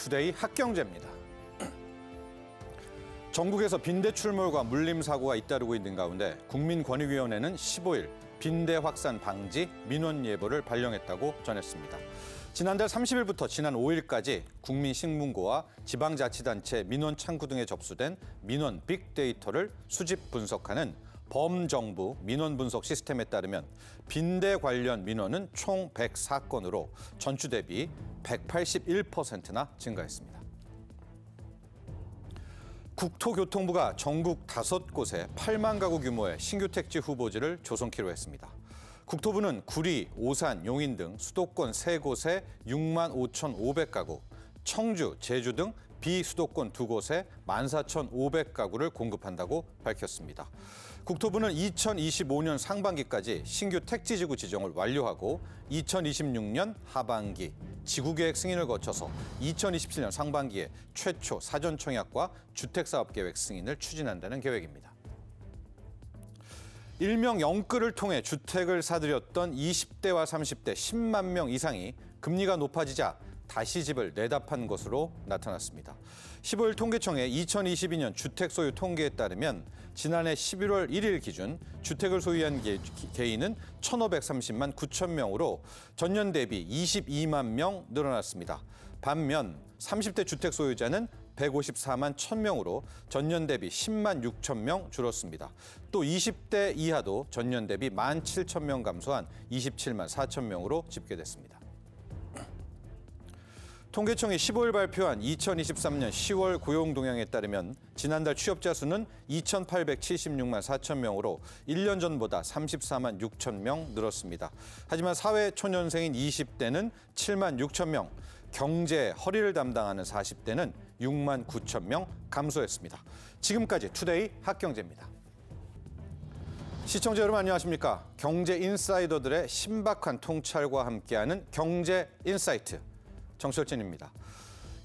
투데이 학경제입니다. 전국에서 빈대 출몰과 물림 사고가 잇따르고 있는 가운데 국민권익위원회는 15일 빈대 확산 방지 민원 예보를 발령했다고 전했습니다. 지난달 30일부터 지난 5일까지 국민식문고와 지방자치단체 민원 창구 등에 접수된 민원 빅데이터를 수집 분석하는 범정부 민원 분석 시스템에 따르면 빈대 관련 민원은 총 104건으로 전주 대비 181%나 증가했습니다. 국토교통부가 전국 5곳에 8만 가구 규모의 신규 택지 후보지를 조성키로 했습니다. 국토부는 구리, 오산, 용인 등 수도권 3곳에 6만 5,500가구, 청주, 제주 등 비수도권 2곳에 14,500가구를 공급한다고 밝혔습니다. 국토부는 2025년 상반기까지 신규 택지지구 지정을 완료하고 2026년 하반기 지구계획 승인을 거쳐서 2027년 상반기에 최초 사전 청약과 주택사업계획 승인을 추진한다는 계획입니다. 일명 영끌을 통해 주택을 사들였던 20대와 30대 10만 명 이상이 금리가 높아지자 다시 집을 내답한 것으로 나타났습니다. 15일 통계청의 2022년 주택 소유 통계에 따르면 지난해 11월 1일 기준 주택을 소유한 개인은 1,530만 9천 명으로 전년 대비 22만 명 늘어났습니다. 반면 30대 주택 소유자는 154만 1,000명으로 전년 대비 10만 6천 명 줄었습니다. 또 20대 이하도 전년 대비 17,000명 감소한 27만 4천 명으로 집계됐습니다. 통계청이 15일 발표한 2023년 10월 고용 동향에 따르면 지난달 취업자 수는 2,876만 4천 명으로 1년 전보다 34만 6천 명 늘었습니다. 하지만 사회초년생인 20대는 7만 6천 명, 경제 허리를 담당하는 40대는 6만 9천 명 감소했습니다. 지금까지 투데이 학경제입니다. 시청자 여러분 안녕하십니까? 경제 인사이더들의 신박한 통찰과 함께하는 경제 인사이트. 정철진입니다.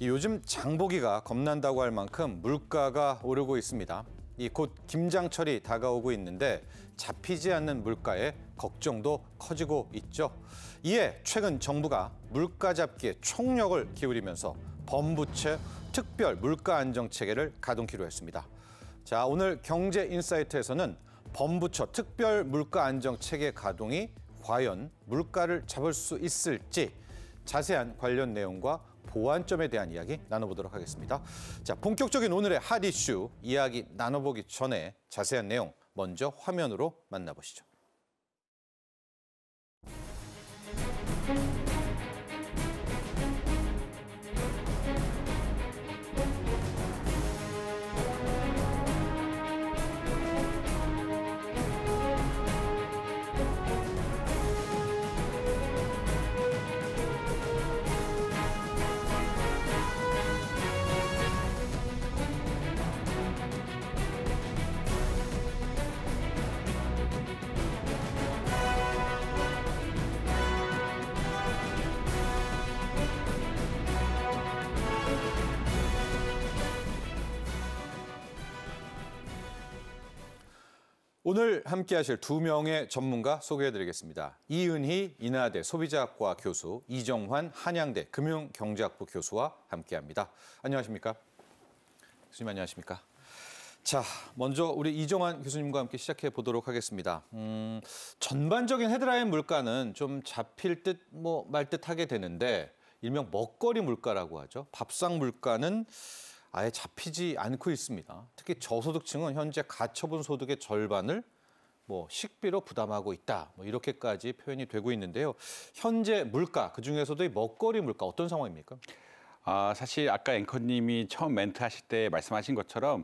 요즘 장보기가 겁난다고 할 만큼 물가가 오르고 있습니다. 곧 김장철이 다가오고 있는데 잡히지 않는 물가에 걱정도 커지고 있죠. 이에 최근 정부가 물가 잡기에 총력을 기울이면서 범부채 특별 물가 안정 체계를 가동키로 했습니다. 자, 오늘 경제 인사이트에서는 범부처 특별 물가 안정 체계 가동이 과연 물가를 잡을 수 있을지 자세한 관련 내용과 보완점에 대한 이야기 나눠보도록 하겠습니다. 자, 본격적인 오늘의 핫 이슈 이야기 나눠보기 전에 자세한 내용 먼저 화면으로 만나보시죠. 오늘 함께하실 2명의 전문가 소개해드리겠습니다. 이은희 인하대 소비자학과 교수, 이정환 한양대 금융경제학부 교수와 함께합니다. 안녕하십니까? 교수님 안녕하십니까? 자, 먼저 우리 이정환 교수님과 함께 시작해 보도록 하겠습니다. 전반적인 헤드라인 물가는 좀 잡힐 듯 말 듯 하게 되는데 일명 먹거리 물가라고 하죠. 밥상 물가는 아예 잡히지 않고 있습니다. 특히 저소득층은 현재 가처분 소득의 절반을 식비로 부담하고 있다. 이렇게까지 표현이 되고 있는데요. 현재 물가, 그중에서도 이 먹거리 물가 어떤 상황입니까? 사실 아까 앵커님이 처음 멘트 하실 때 말씀하신 것처럼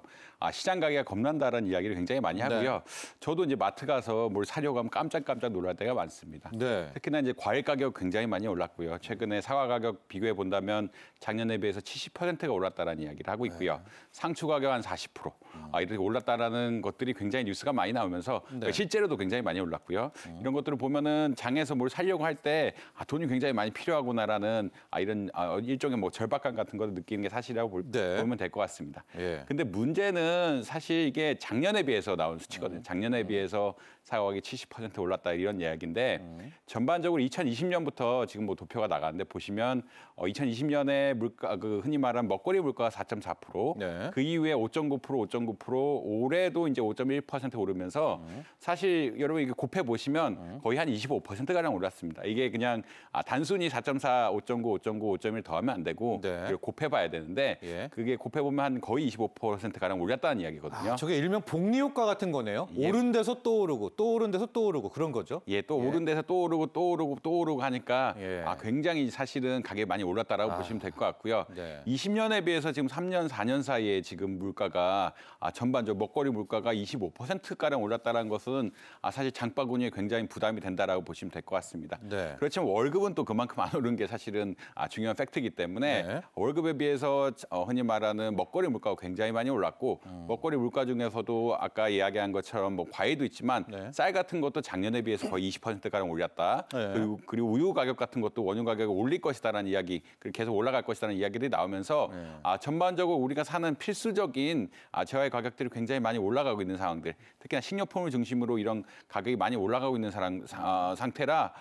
시장 가격이 겁난다는 이야기를 굉장히 많이 하고요. 네. 저도 이제 마트 가서 뭘 사려고 하면 깜짝깜짝 놀랄 때가 많습니다. 네. 특히나 이제 과일 가격 굉장히 많이 올랐고요. 최근에 사과 가격 비교해 본다면 작년에 비해서 70%가 올랐다는 이야기를 하고 있고요. 네. 상추 가격 한 40%. 이렇게 올랐다라는 것들이 굉장히 뉴스가 많이 나오면서 네. 실제로도 굉장히 많이 올랐고요. 이런 것들을 보면은 장에서 뭘 사려고 할 때 돈이 굉장히 많이 필요하구나라는 이런 일종의 절반 절박감 같은 것도 느끼는 게 사실이라고 네. 보면 될 것 같습니다. 예. 근데 문제는 사실 이게 작년에 비해서 나온 수치거든요. 작년에 비해서 사과액이 70% 올랐다 이런 이야기인데 전반적으로 2020년부터 지금 뭐 도표가 나가는데 보시면 2020년에 물가 그 흔히 말하는 먹거리 물가가 4.4%, 네. 그 이후에 5.9%, 올해도 이제 5.1% 오르면서 사실 여러분 이게 곱해 보시면 거의 한 25%가량 올랐습니다. 이게 그냥 단순히 4.4, 5.9, 5.9, 5.1 더하면 안 되고 네. 이걸 곱해 봐야 되는데 예. 그게 곱해 보면 한 거의 25%가량 올랐다는 이야기거든요. 저게 일명 복리 효과 같은 거네요. 예. 오른 데서 또 오르고 또 오른 데서 또 오르고 그런 거죠. 예, 또 오른 데서 또 오르고 또 오르고 또 오르고 하니까 예. 굉장히 사실은 가격이 많이 올랐다라고 보시면 될 것 같고요. 네. 20년에 비해서 지금 3년, 4년 사이에 지금 물가가 전반적으로 먹거리 물가가 25%가량 올랐다는 것은 사실 장바구니에 굉장히 부담이 된다라고 보시면 될 것 같습니다. 네. 그렇지만 월급은 또 그만큼 안 오른 게 사실은 중요한 팩트이기 때문에 네. 월급에 비해서 흔히 말하는 먹거리 물가가 굉장히 많이 올랐고 먹거리 물가 중에서도 아까 이야기한 것처럼 뭐 과일도 있지만 네. 쌀 같은 것도 작년에 비해서 거의 20%가량 올랐다. 네. 그리고 우유 가격 같은 것도 원유 가격이 올릴 것이다라는 이야기, 그리고 계속 올라갈 것이다라는 이야기들이 나오면서 네. 전반적으로 우리가 사는 필수적인 재화의 가격들이 굉장히 많이 올라가고 있는 상황들, 특히나 식료품을 중심으로 이런 가격이 많이 올라가고 있는 상태라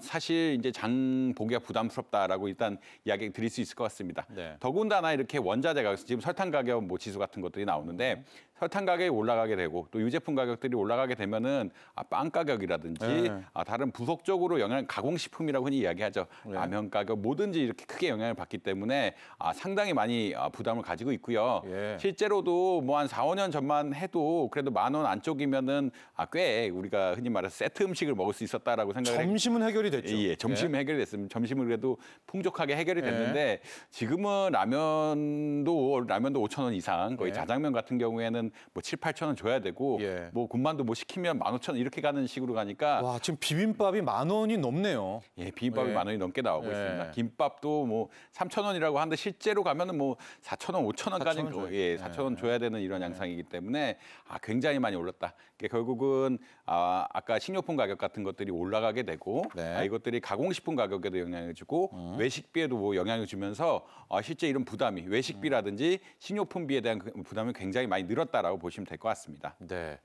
사실 이제 장 보기가 부담스럽다라고 일단 이야기 드릴 수 있을 것 같습니다. 네. 더군다나 이렇게 원자재가 지금 설탕 가격 뭐 지수 같은 것들이 나오는데 설탕 가격이 올라가게 되고 또 유제품 가격들이 올라가게 되면은 빵 가격이라든지 네. 다른 부속적으로 가공식품이라고 흔히 이야기하죠. 네. 라면 가격 뭐든지 이렇게 크게 영향을 받기 때문에 상당히 많이 부담을 가지고 있고요. 예. 실제로도 뭐 한 4, 5년 전만 해도 그래도 10,000원 안쪽이면은 꽤 우리가 흔히 말해서 세트 음식을 먹을 수 있었다라고 생각을 점심은 해결이 됐죠. 예, 점심은 해결됐습니다. 점심은 그래도 풍족하게 해결이 됐는데 지금은 라면도 5,000원 이상 거의 예. 자장면 같은 경우에는 뭐 7, 8,000원 줘야 되고 예. 뭐 군만두 뭐 시키면 15,000원 이렇게 가는 식으로 가니까 와, 지금 비빔밥이 10,000원이 넘네요. 예, 비빔밥이 예. 10,000원이 넘게 나오고 예. 있습니다. 김밥도 뭐 3,000원이라고 하는데 실제로 가면은 뭐 4,000원, 5,000원까지 4,000원 줘야 예, 4,000원 줘야 되는 이런 양상이기 때문에 굉장히 많이 올랐다. 그러니까 결국은 아까 식료품 가격 같은 것들이 올라가게 되고 네. 이것들이 가공식품 가격에도 영향을 주고 외식비에도 뭐 영향을 주면서 실제 이런 부담이 외식비라든지 식료품비에 대한 부담이 굉장히 많이 늘었다라고 보시면 될 것 같습니다. 네.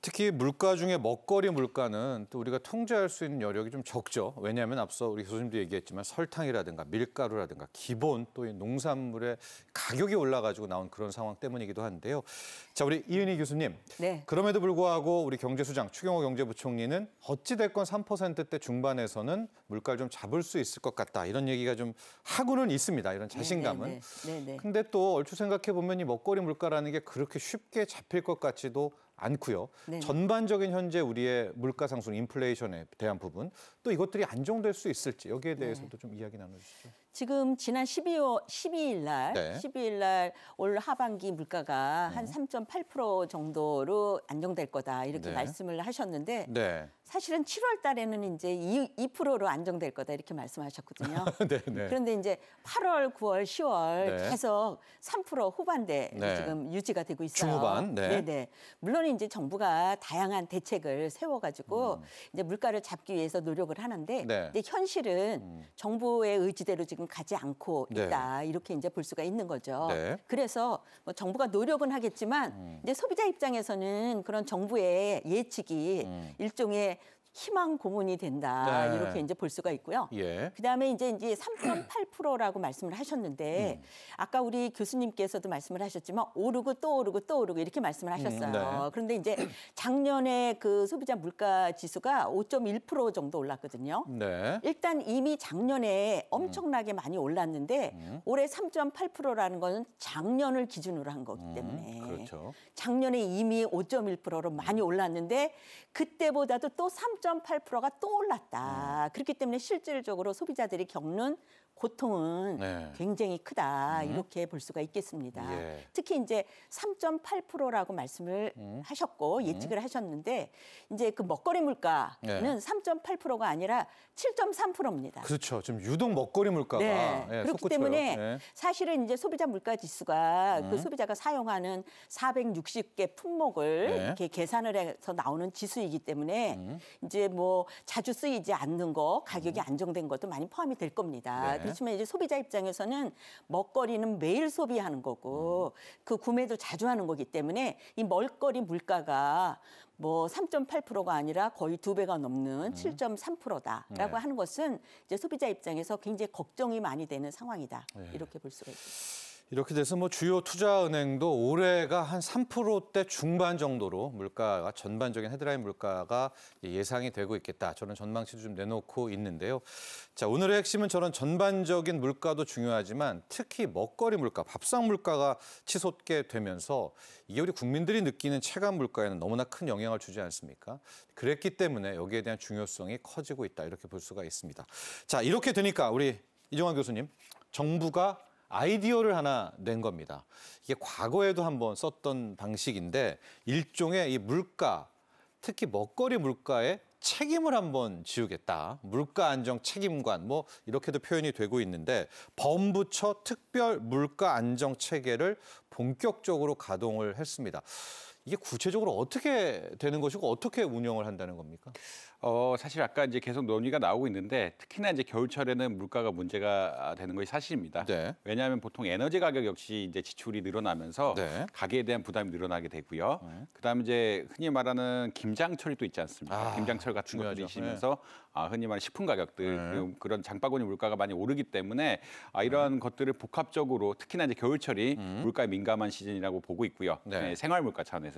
특히 물가 중에 먹거리 물가는 또 우리가 통제할 수 있는 여력이 좀 적죠. 왜냐하면 앞서 우리 교수님도 얘기했지만 설탕이라든가 밀가루라든가 기본 또 이 농산물의 가격이 올라가지고 나온 그런 상황 때문이기도 한데요. 자, 우리 이은희 교수님. 네. 그럼에도 불구하고 우리 경제수장 추경호 경제부총리는 어찌됐건 3%대 중반에서는 물가를 좀 잡을 수 있을 것 같다. 이런 얘기가 좀 하고는 있습니다. 이런 자신감은. 네. 근데 또 얼추 생각해 보면 이 먹거리 물가라는 게 그렇게 쉽게 잡힐 것 같지도 않고요. 네네. 전반적인 현재 우리의 물가 상승, 인플레이션에 대한 부분 또 이것들이 안정될 수 있을지 여기에 대해서도 좀 이야기 나눠주시죠. 지금 지난 12일 날, 네. 12일 날 올 하반기 물가가 한 3.8% 정도로 안정될 거다 이렇게 네. 말씀을 하셨는데 네. 사실은 7월 달에는 이제 2%로 안정될 거다 이렇게 말씀하셨거든요. 네. 그런데 이제 8월, 9월, 10월 네. 계속 3% 후반대 네. 지금 유지가 되고 있어요. 중후반, 네. 네네. 물론 이제 정부가 다양한 대책을 세워가지고 이제 물가를 잡기 위해서 노력을 하는데 네. 근데 현실은 정부의 의지대로 지금 가지 않고 네. 있다 이렇게 이제 볼 수가 있는 거죠. 네. 그래서 뭐 정부가 노력은 하겠지만 이제 소비자 입장에서는 그런 정부의 예측이 일종의 희망 고문이 된다 네. 이렇게 이제 볼 수가 있고요. 예. 그다음에 이제 3.8%라고 말씀을 하셨는데 아까 우리 교수님께서도 말씀을 하셨지만 오르고 또 오르고 또 오르고 이렇게 말씀을 하셨어요. 네. 그런데 이제 작년에 그 소비자 물가 지수가 5.1% 정도 올랐거든요. 네. 일단 이미 작년에 엄청나게 많이 올랐는데 올해 3.8%라는 건 작년을 기준으로 한 거기 때문에 그렇죠. 작년에 이미 5.1%로 많이 올랐는데 그때보다도 또 3.8%가 또 올랐다. 그렇기 때문에 실질적으로 소비자들이 겪는 고통은 네. 굉장히 크다. 이렇게 볼 수가 있겠습니다. 예. 특히 이제 3.8%라고 말씀을 하셨고 예측을 하셨는데 이제 그 먹거리 물가는 네. 3.8%가 아니라 7.3%입니다. 그렇죠. 지금 유독 먹거리 물가가 네. 예, 그렇기 솟구쳐요. 때문에 예. 사실은 이제 소비자 물가 지수가 그 소비자가 사용하는 460개 품목을 네. 이렇게 계산을 해서 나오는 지수이기 때문에 이제 뭐 자주 쓰이지 않는 거 가격이 안정된 것도 많이 포함이 될 겁니다. 네. 그렇지만 이제 소비자 입장에서는 먹거리는 매일 소비하는 거고 그 구매도 자주 하는 거기 때문에 이 먹거리 물가가 뭐 3.8%가 아니라 거의 2배가 넘는 7.3%다라고 하는 것은 이제 소비자 입장에서 굉장히 걱정이 많이 되는 상황이다. 이렇게 볼 수가 있습니다. 이렇게 돼서 뭐 주요 투자은행도 올해가 한 3%대 중반 정도로 물가가 전반적인 헤드라인 물가가 예상이 되고 있겠다. 저는 전망치도 좀 내놓고 있는데요. 자, 오늘의 핵심은 저런 전반적인 물가도 중요하지만 특히 먹거리 물가, 밥상 물가가 치솟게 되면서 이게 우리 국민들이 느끼는 체감 물가에는 너무나 큰 영향을 주지 않습니까? 그랬기 때문에 여기에 대한 중요성이 커지고 있다. 이렇게 볼 수가 있습니다. 자, 이렇게 되니까 우리 이종환 교수님, 정부가 아이디어를 하나 낸 겁니다. 이게 과거에도 한번 썼던 방식인데 일종의 이 물가, 특히 먹거리 물가에 책임을 한번 지우겠다. 물가 안정 책임관 뭐 이렇게도 표현이 되고 있는데 범부처 특별 물가 안정 체계를 본격적으로 가동을 했습니다. 이게 구체적으로 어떻게 되는 것이고 어떻게 운영을 한다는 겁니까? 사실 아까 이제 계속 논의가 나오고 있는데 특히나 이제 겨울철에는 물가가 문제가 되는 것이 사실입니다. 네. 왜냐하면 보통 에너지 가격 역시 이제 지출이 늘어나면서 네. 가게에 대한 부담이 늘어나게 되고요. 그다음에 이제 흔히 말하는 김장철이 또 있지 않습니까? 김장철 같은 중요하죠. 것들이 있으면서 흔히 말하는 식품 가격들 그리고 그런 장바구니 물가가 많이 오르기 때문에 이러한 것들을 복합적으로 특히나 이제 겨울철이 물가에 민감한 시즌이라고 보고 있고요. 네. 생활 물가 차원에서요.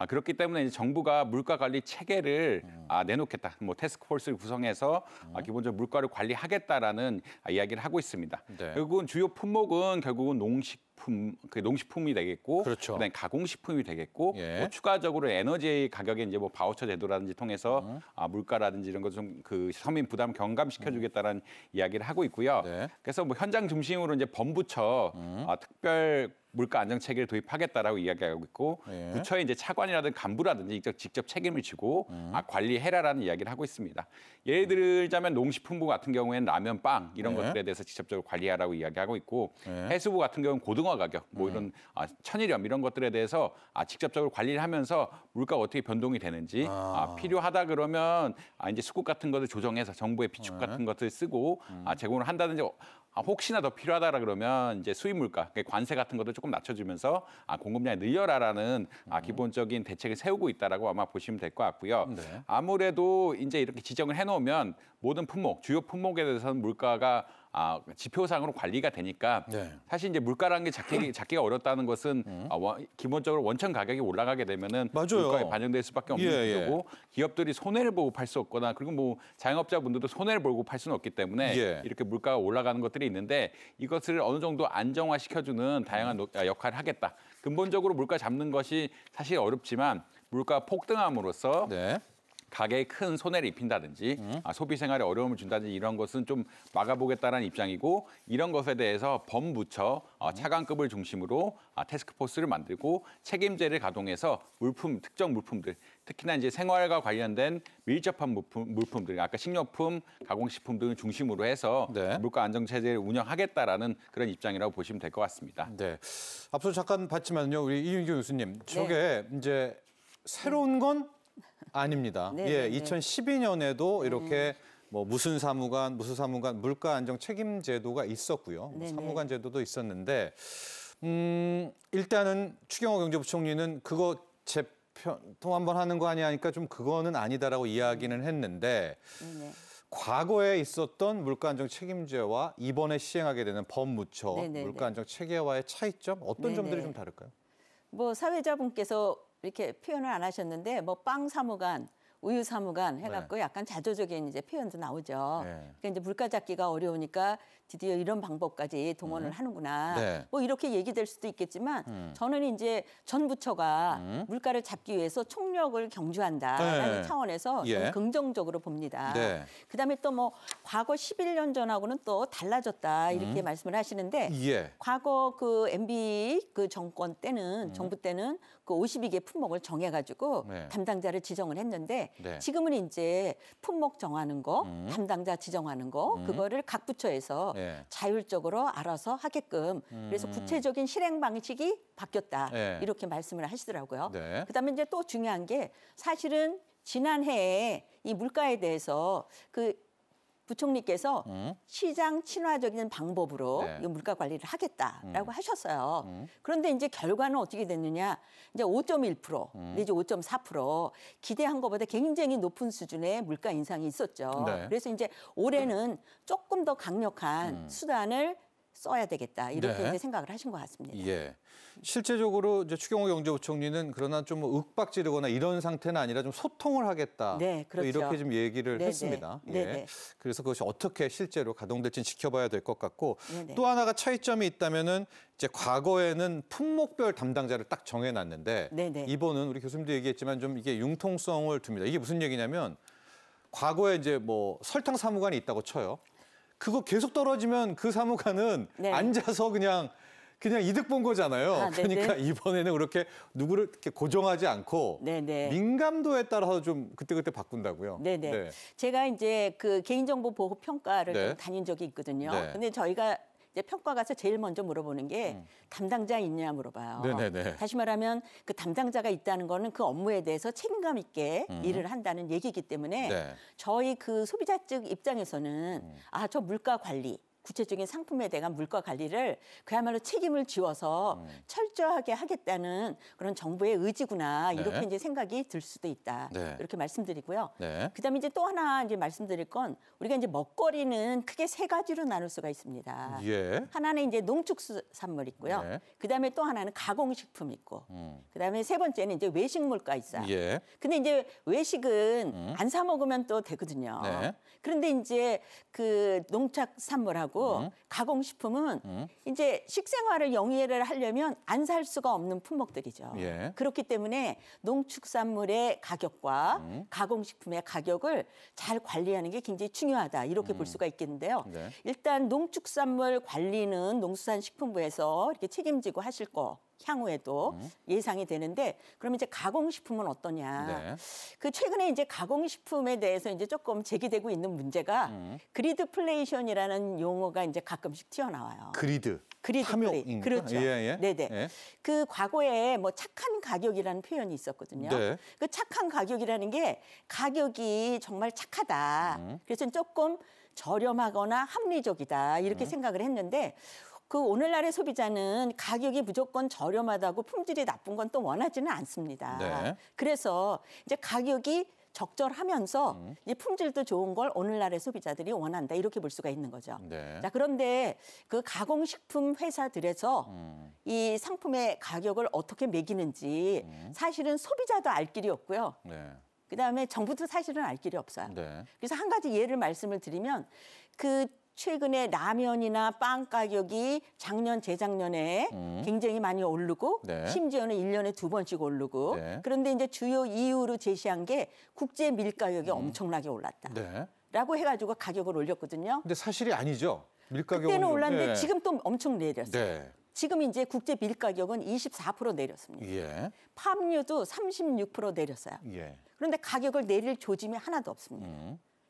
그렇기 때문에 이제 정부가 물가 관리 체계를 내놓겠다. 뭐 태스크포스를 구성해서 기본적으로 물가를 관리하겠다라는 이야기를 하고 있습니다. 네. 결국은 주요 품목은 결국은 농식품이 되겠고, 그렇죠. 그다음에 가공식품이 되겠고, 예. 뭐 추가적으로 에너지 가격에 이제 뭐 바우처 제도라든지 통해서 물가라든지 이런 것 좀 그 서민 부담 경감시켜주겠다라는 이야기를 하고 있고요. 네. 그래서 뭐 현장 중심으로 이제 범부처 특별 물가 안정 체계를 도입하겠다라고 이야기하고 있고 예. 부처의 이제 차관이라든지 간부라든지 직접 책임을 지고 관리해라라는 이야기를 하고 있습니다. 예를 들자면 농식품부 같은 경우에는 라면, 빵 이런 예. 것들에 대해서 직접적으로 관리하라고 이야기하고 있고 예. 해수부 같은 경우는 고등어 가격, 뭐 이런 천일염 이런 것들에 대해서 직접적으로 관리를 하면서 물가가 어떻게 변동이 되는지 필요하다 그러면 이제 수급 같은 것을 조정해서 정부의 비축 같은 것을 쓰고 제공을 한다든지 혹시나 더 필요하다라 그러면 이제 수입 물가, 관세 같은 것도 조금 낮춰주면서 공급량이 늘려라라는 기본적인 대책을 세우고 있다라고 아마 보시면 될 것 같고요. 네. 아무래도 이제 이렇게 지정을 해놓으면 모든 품목, 주요 품목에 대해서는 물가가 지표상으로 관리가 되니까 네. 사실 이제 물가라는 게 잡기가 어렵다는 것은 기본적으로 원천 가격이 올라가게 되면은 맞아요. 물가에 반영될 수밖에 없는 예, 구조고 기업들이 손해를 보고 팔 수 없거나 그리고 뭐 자영업자분들도 손해를 보고 팔 수는 없기 때문에 예. 이렇게 물가가 올라가는 것들이 있는데 이것을 어느 정도 안정화시켜주는 다양한 역할을 하겠다. 근본적으로 물가 잡는 것이 사실 어렵지만 물가 폭등함으로써 네. 가게에 큰 손해를 입힌다든지 소비 생활에 어려움을 준다든지 이런 것은 좀 막아보겠다는 입장이고 이런 것에 대해서 범부처 차관급을 중심으로 태스크포스를 만들고 책임제를 가동해서 특정 물품들 특히나 이제 생활과 관련된 밀접한 물품들 아까 식료품, 가공식품 등을 중심으로 해서 네. 물가 안정 체제를 운영하겠다라는 그런 입장이라고 보시면 될 것 같습니다. 네. 앞서 잠깐 봤지만요, 우리 이윤규 교수님, 저게 이제 새로운 건 아닙니다. 네, 예, 네, 네. 2012년에도 이렇게 뭐 무슨 사무관 물가 안정 책임 제도가 있었고요. 네, 네. 사무관 제도도 있었는데 일단은 추경호 경제부총리는 그거 재평 한번 하는 거 아니야 하니까 좀 그거는 아니다라고 이야기는 했는데 네. 과거에 있었던 물가 안정 책임제와 이번에 시행하게 되는 법무처 네, 네, 물가 안정 체계와의 차이점 어떤 네, 점들이 네. 좀 다를까요? 뭐 사회자분께서 이렇게 표현을 안 하셨는데 뭐 빵 사무관, 우유 사무관 해갖고 약간 자조적인 이제 표현도 나오죠. 네. 그러니까 이제 물가 잡기가 어려우니까 드디어 이런 방법까지 동원을 하는구나. 네. 뭐 이렇게 얘기될 수도 있겠지만 저는 이제 전 부처가 물가를 잡기 위해서 총력을 경주한다라는 네. 차원에서 예. 좀 긍정적으로 봅니다. 네. 그다음에 또 뭐 과거 11년 전하고는 또 달라졌다 이렇게 말씀을 하시는데 예. 과거 그 MB 그 정권 때는 정부 때는 그 52개 품목을 정해가지고 네. 담당자를 지정을 했는데 네. 지금은 이제 품목 정하는 거, 담당자 지정하는 거 그거를 각 부처에서 네. 자율적으로 알아서 하게끔 그래서 구체적인 실행 방식이 바뀌었다 네. 이렇게 말씀을 하시더라고요. 네. 그다음에 이제 또 중요한 게 사실은 지난해에 이 물가에 대해서 그 부총리께서 시장 친화적인 방법으로 네. 이 물가 관리를 하겠다라고 하셨어요. 그런데 이제 결과는 어떻게 됐느냐? 이제 5.1% 내지 5.4% 기대한 것보다 굉장히 높은 수준의 물가 인상이 있었죠. 네. 그래서 이제 올해는 조금 더 강력한 수단을 써야 되겠다 이렇게 네. 이제 생각을 하신 것 같습니다. 예. 실제적으로 이제 추경호 경제부총리는 그러나 좀 윽박 지르거나 이런 상태는 아니라 좀 소통을 하겠다. 네, 그렇죠. 이렇게 좀 얘기를 네네. 했습니다. 예. 네네. 그래서 그것이 어떻게 실제로 가동될지 지켜봐야 될 것 같고 네네. 또 하나가 차이점이 있다면은 이제 과거에는 품목별 담당자를 딱 정해놨는데 네네. 이번은 우리 교수님도 얘기했지만 좀 이게 융통성을 둡니다. 이게 무슨 얘기냐면 과거에 이제 뭐 설탕 사무관이 있다고 쳐요. 그거 계속 떨어지면 그 사무관은 네. 앉아서 그냥 이득 본 거잖아요. 아, 네네. 그러니까 이번에는 그렇게 누구를 이렇게 고정하지 않고 네네. 민감도에 따라서 좀 그때그때 바꾼다고요. 네네. 네. 제가 이제 그 개인정보 보호 평가를 네. 좀 다닌 적이 있거든요. 네. 근데 저희가 이제 평가 가서 제일 먼저 물어보는 게 담당자 있냐 물어봐요. 네네네. 다시 말하면 그 담당자가 있다는 거는 그 업무에 대해서 책임감 있게 일을 한다는 얘기이기 때문에 네. 저희 그 소비자 측 입장에서는 아, 저 물가 관리 구체적인 상품에 대한 물가 관리를 그야말로 책임을 지워서 철저하게 하겠다는 그런 정부의 의지구나 이렇게 네. 이제 생각이 들 수도 있다 네. 이렇게 말씀드리고요. 네. 그다음에 이제 또 하나 이제 말씀드릴 건 우리가 이제 먹거리는 크게 세 가지로 나눌 수가 있습니다. 예. 하나는 이제 농축산물 있고요. 네. 그다음에 또 하나는 가공식품 있고. 그다음에 세 번째는 이제 외식 물가 있어요. 예. 근데 이제 외식은 안 사 먹으면 또 되거든요. 네. 그런데 이제 그 농축산물하고 가공식품은 이제 식생활을 영위를 하려면 안 살 수가 없는 품목들이죠. 예. 그렇기 때문에 농축산물의 가격과 가공식품의 가격을 잘 관리하는 게 굉장히 중요하다 이렇게 볼 수가 있겠는데요. 네. 일단 농축산물 관리는 농수산식품부에서 이렇게 책임지고 하실 거 향후에도 예상이 되는데 그럼 이제 가공식품은 어떠냐? 네. 그 최근에 이제 가공식품에 대해서 이제 조금 제기되고 있는 문제가 그리드플레이션이라는 용어가 이제 가끔씩 튀어나와요. 그리드. 그리드플레이. 함용인가? 그렇죠. 예, 예. 네네. 예. 그 과거에 뭐 착한 가격이라는 표현이 있었거든요. 네. 그 착한 가격이라는 게 가격이 정말 착하다. 그래서 조금 저렴하거나 합리적이다 이렇게 생각을 했는데 그 오늘날의 소비자는 가격이 무조건 저렴하다고 품질이 나쁜 건 또 원하지는 않습니다. 네. 그래서 이제 가격이 적절하면서 이제 품질도 좋은 걸 오늘날의 소비자들이 원한다 이렇게 볼 수가 있는 거죠. 네. 자, 그런데 그 가공식품 회사들에서 이 상품의 가격을 어떻게 매기는지 사실은 소비자도 알 길이 없고요. 네. 그다음에 정부도 사실은 알 길이 없어요. 네. 그래서 한 가지 예를 말씀을 드리면 그 최근에 라면이나 빵 가격이 작년 재작년에 굉장히 많이 오르고 네. 심지어는 1년에 2번씩 오르고 네. 그런데 이제 주요 이유로 제시한 게 국제 밀 가격이 엄청나게 올랐다. 네. 라고 해가지고 가격을 올렸거든요. 근데 사실이 아니죠. 밀가격은 그때는 좀- 올랐는데 네. 지금 또 엄청 내렸어요. 네. 지금 이제 국제 밀 가격은 24% 내렸습니다. 예. 팜유도 36% 내렸어요. 예. 그런데 가격을 내릴 조짐이 하나도 없습니다.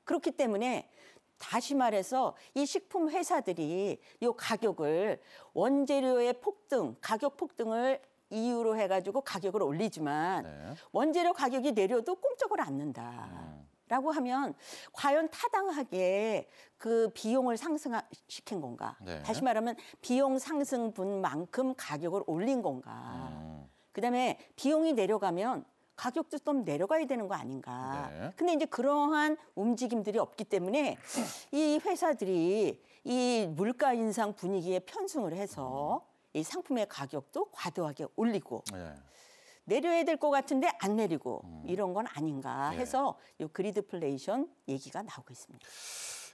그렇기 때문에 다시 말해서 이 식품 회사들이 이 가격을 원재료의 폭등, 가격 폭등을 이유로 해가지고 가격을 올리지만 네. 원재료 가격이 내려도 꼼짝을 않는다. 라고 하면 과연 타당하게 그 비용을 상승시킨 건가? 네. 다시 말하면 비용 상승분만큼 가격을 올린 건가? 그다음에 비용이 내려가면 가격도 좀 내려가야 되는 거 아닌가? 네. 근데 이제 그러한 움직임들이 없기 때문에 이 회사들이 이 물가 인상 분위기에 편승을 해서 이 상품의 가격도 과도하게 올리고 네. 내려야 될 것 같은데 안 내리고 이런 건 아닌가 네. 해서 이 그리드플레이션 얘기가 나오고 있습니다.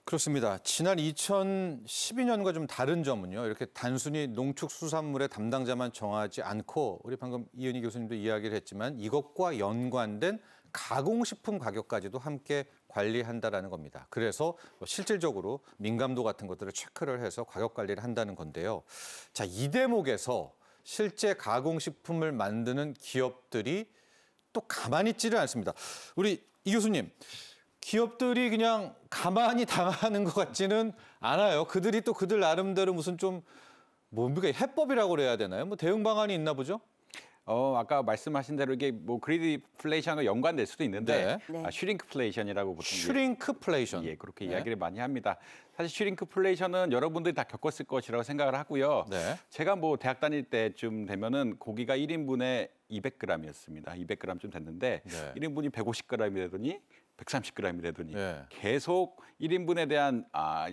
그렇습니다. 지난 2012년과 좀 다른 점은요. 이렇게 단순히 농축수산물의 담당자만 정하지 않고 우리 방금 이은희 교수님도 이야기를 했지만 이것과 연관된 가공식품 가격까지도 함께 관리한다라는 겁니다. 그래서 실질적으로 민감도 같은 것들을 체크를 해서 가격 관리를 한다는 건데요. 자, 이 대목에서 실제 가공식품을 만드는 기업들이 또 가만히 있지를 않습니다. 우리 이 교수님, 기업들이 그냥 가만히 당하는 것 같지는 않아요. 그들이 또 그들 나름대로 무슨 좀 뭡니까 해법이라고 그래야 되나요? 뭐 대응 방안이 있나 보죠? 아까 말씀하신 대로 이게 뭐 그리드플레이션과 연관될 수도 있는데 네. 슈링크플레이션이라고 보통 슈링크플레이션. 예, 그렇게 이야기를 많이 합니다. 사실 슈링크플레이션은 여러분들이 다 겪었을 것이라고 생각을 하고요. 네. 제가 뭐 대학 다닐 때쯤 되면은 고기가 1인분에 200g이었습니다. 200g쯤 됐는데 네. 1인분이 150g이 되더니 130g이 되더니 네. 계속 1인분에 대한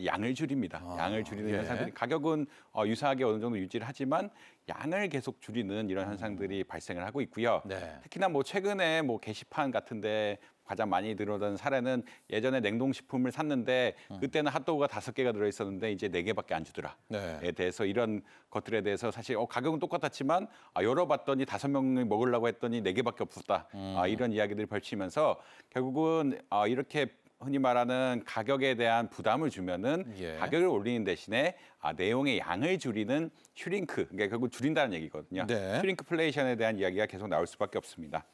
양을 줄입니다. 양을 줄이는 예. 현상들이 가격은 유사하게 어느 정도 유지를 하지만 양을 계속 줄이는 이런 현상들이 발생을 하고 있고요. 네. 특히나 뭐 최근에 뭐 게시판 같은데 가장 많이 늘어난 사례는 예전에 냉동식품을 샀는데 그때는 핫도그가 5개가 들어있었는데 이제 4개밖에 안 주더라에 네. 대해서 이런 것들에 대해서 사실 가격은 똑같았지만 열어봤더니 5명이 먹으려고 했더니 4개밖에 없었다. 이런 이야기들이 벌치면서 결국은 이렇게 흔히 말하는 가격에 대한 부담을 주면은 예. 가격을 올리는 대신에 내용의 양을 줄이는 슈링크, 그러니까 결국 줄인다는 얘기거든요. 네. 슈링크플레이션에 대한 이야기가 계속 나올 수밖에 없습니다.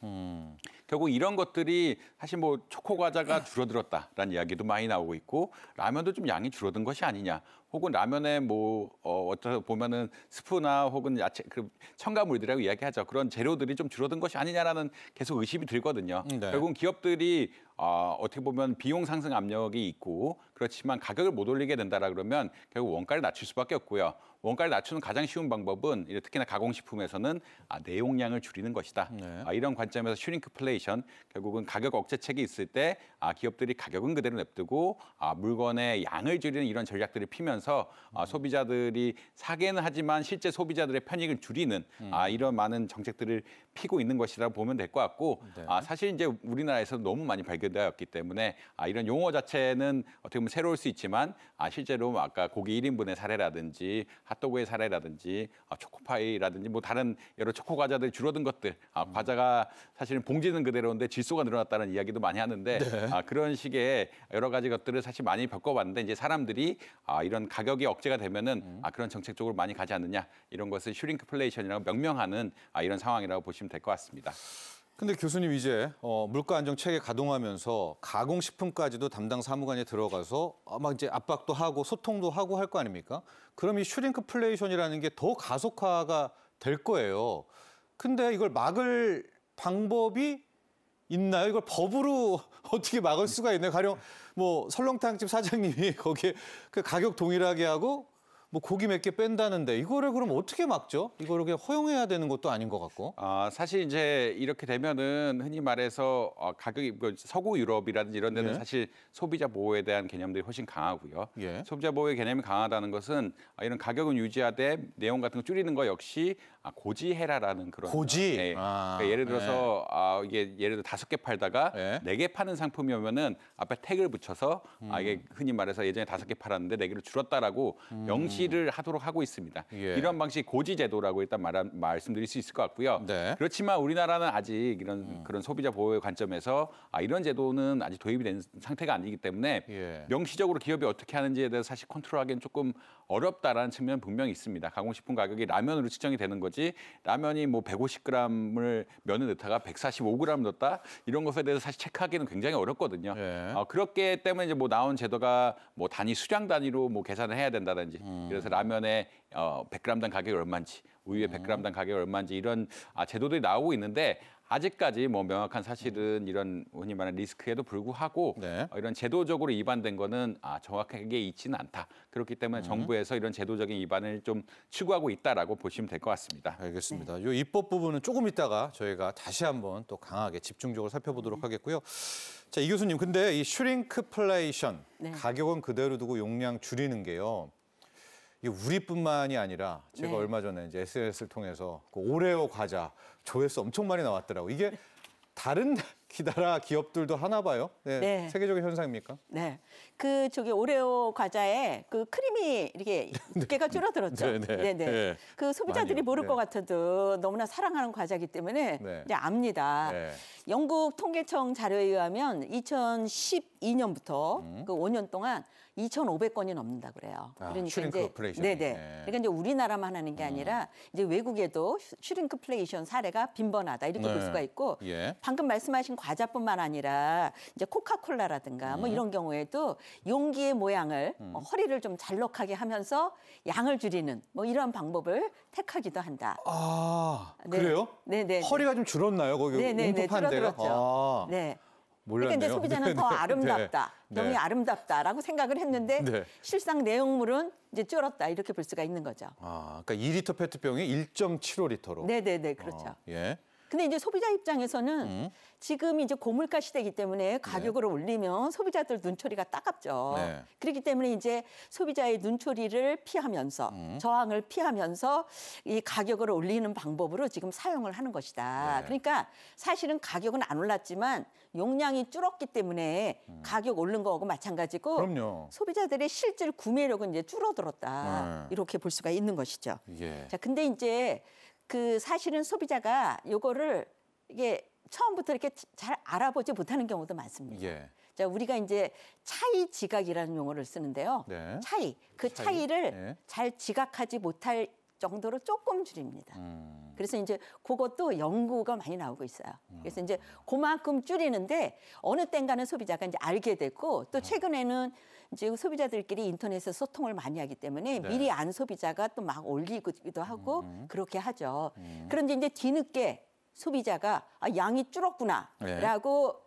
결국 이런 것들이 사실 뭐 초코 과자가 줄어들었다라는 이야기도 많이 나오고 있고 라면도 좀 양이 줄어든 것이 아니냐. 혹은 라면에 뭐 어떻게 보면은 스프나 혹은 야채 그 첨가물들이라고 이야기하죠. 그런 재료들이 좀 줄어든 것이 아니냐라는 계속 의심이 들거든요. 네. 결국은 기업들이 어떻게 보면 비용 상승 압력이 있고 그렇지만 가격을 못 올리게 된다라 그러면 결국 원가를 낮출 수밖에 없고요. 원가를 낮추는 가장 쉬운 방법은 특히나 가공식품에서는 내용량을 줄이는 것이다. 네. 이런 관점에서 슈링크플레이션 결국은 가격 억제책이 있을 때 기업들이 가격은 그대로 냅두고 물건의 양을 줄이는 이런 전략들을 피면서 소비자들이 사게는 하지만 실제 소비자들의 편익을 줄이는 이런 많은 정책들을 피고 있는 것이라고 보면 될 것 같고 네. 사실 이제 우리나라에서 너무 많이 발견되었기 때문에 이런 용어 자체는 어떻게 보면 새로울 수 있지만 실제로 아까 고기 1인분의 사례라든지 핫도그의 사례라든지 초코파이라든지 뭐 다른 여러 초코 과자들이 줄어든 것들 과자가 사실은 봉지는 그대로인데 질소가 늘어났다는 이야기도 많이 하는데 그런 식의 여러 가지 것들을 사실 많이 겪어봤는데 이제 사람들이 이런 가격이 억제가 되면은 그런 정책 쪽으로 많이 가지 않느냐 이런 것을 슈링크플레이션이라고 명명하는 이런 상황이라고 보시면 될 것 같습니다. 근데 교수님 이제 물가 안정 체계 가동하면서 가공식품까지도 담당 사무관이 들어가서 막 이제 압박도 하고 소통도 하고 할 거 아닙니까? 그럼 이 슈링크플레이션이라는 게 더 가속화가 될 거예요. 근데 이걸 막을 방법이 있나요? 이걸 법으로 어떻게 막을 수가 있나요? 가령 뭐 설렁탕집 사장님이 거기에 그 가격 동일하게 하고 뭐 고기 몇 개 뺀다는데 이거를 그럼 어떻게 막죠? 이거를 그냥 허용해야 되는 것도 아닌 것 같고. 사실 이제 이렇게 되면은 흔히 말해서 가격이 서구 유럽이라든지 이런 데는 예. 사실 소비자 보호에 대한 개념들이 훨씬 강하고요. 예. 소비자 보호의 개념이 강하다는 것은 이런 가격은 유지하되 내용 같은 거 줄이는 거 역시 고지해라라는 그런 고지? 예. 아, 그러니까 예를 들어서 이게 예를 들어 5개 팔다가 예. 4개 파는 상품이면은 앞에 택을 붙여서 이게 흔히 말해서 예전에 5개 팔았는데 4개로 줄었다라고 명시를 하도록 하고 있습니다. 예. 이런 방식 고지 제도라고 일단 말씀드릴 수 있을 것 같고요. 네. 그렇지만 우리나라는 아직 이런 그런 소비자 보호의 관점에서 이런 제도는 아직 도입이 된 상태가 아니기 때문에 예. 명시적으로 기업이 어떻게 하는지에 대해서 사실 컨트롤하기는 조금 어렵다라는 측면은 분명히 있습니다. 가공식품 가격이 라면으로 측정이 되는 거지 라면이 뭐 150g을 면을 넣다가 145g 넣었다 이런 것에 대해서 사실 체크하기는 굉장히 어렵거든요. 예. 그렇기 때문에 이제 뭐 나온 제도가 뭐 단위 수량 단위로 뭐 계산을 해야 된다든지 그래서 라면에 100g당 가격이 얼마인지 우유에 100g당 가격이 얼마인지 이런 제도들이 나오고 있는데 아직까지 뭐 명확한 사실은 이런 흔히 말하는 리스크에도 불구하고 네. 이런 제도적으로 위반된 거는 정확하게 있지는 않다. 그렇기 때문에 정부에서 이런 제도적인 위반을 좀 추구하고 있다라고 보시면 될 것 같습니다. 알겠습니다. 이 입법 부분은 조금 이따가 저희가 다시 한번 또 강하게 집중적으로 살펴보도록 하겠고요. 자, 이 교수님, 근데 이 슈링크플레이션, 네. 가격은 그대로 두고 용량 줄이는 게요. 이게 우리뿐만이 아니라 제가 네. 얼마 전에 이제 SNS를 통해서 그 오레오 과자 조회수 엄청 많이 나왔더라고요. 이게 다른 나라 기업들도 하나 봐요? 네. 네. 세계적인 현상입니까? 네. 그 오레오 과자에 그 크림이 이렇게 두께가 줄어들었죠. 네, 네. 네네. 네. 그 소비자들이 많이요. 모를 네. 것 같아도 너무나 사랑하는 과자이기 때문에 네. 이제 압니다. 네. 영국 통계청 자료에 의하면 2012년부터 그 5년 동안 2,500건이 넘는다 그래요. 슈링크플레이션. 네네. 네. 그러니까 이제 우리나라만 하는 게 아니라 이제 외국에도 슈링크플레이션 사례가 빈번하다 이렇게 네. 볼 수가 있고 예. 방금 말씀하신 과자뿐만 아니라 이제 코카콜라라든가 뭐 이런 경우에도 용기의 모양을 허리를 좀 잘록하게 하면서 양을 줄이는 뭐 이런 방법을 택하기도 한다. 아, 네. 그래요? 네네. 허리가 좀 줄었나요? 거기 움푹한 데가? 줄어들었죠. 네. 그러니까 이제 소비자는 더 아름답다, 너무 아름답다라고 생각을 했는데 네. 실상 내용물은 이제 줄었다 이렇게 볼 수가 있는 거죠. 아, 그러니까 2리터 페트병이 1.75리터로. 네네네, 그렇죠. 예. 근데 이제 소비자 입장에서는 지금 이제 고물가 시대이기 때문에 가격을 올리면 소비자들 눈초리가 따갑죠. 네. 그렇기 때문에 이제 소비자의 눈초리를 피하면서 저항을 피하면서 이 가격을 올리는 방법으로 지금 사용을 하는 것이다. 네. 그러니까 사실은 가격은 안 올랐지만 용량이 줄었기 때문에 가격 오른 거하고 마찬가지고 그럼요. 소비자들의 실질 구매력은 이제 줄어들었다. 이렇게 볼 수가 있는 것이죠. 예. 자, 근데 이제 그 사실은 소비자가 요거를 이게 처음부터 이렇게 잘 알아보지 못하는 경우도 많습니다. 예. 자, 우리가 이제 차이 지각이라는 용어를 쓰는데요. 네. 차이, 그 차이. 차이를 네. 잘 지각하지 못할 정도로 조금 줄입니다. 그래서 이제 그것도 연구가 많이 나오고 있어요. 그래서 이제 그만큼 줄이는데 어느 땐가는 소비자가 이제 알게 되고 또 최근에는 이제 소비자들끼리 인터넷에서 소통을 많이 하기 때문에 네. 미리 안 소비자가 또 막 올리기도 하고 그렇게 하죠. 그런데 이제 뒤늦게 소비자가 아, 양이 줄었구나라고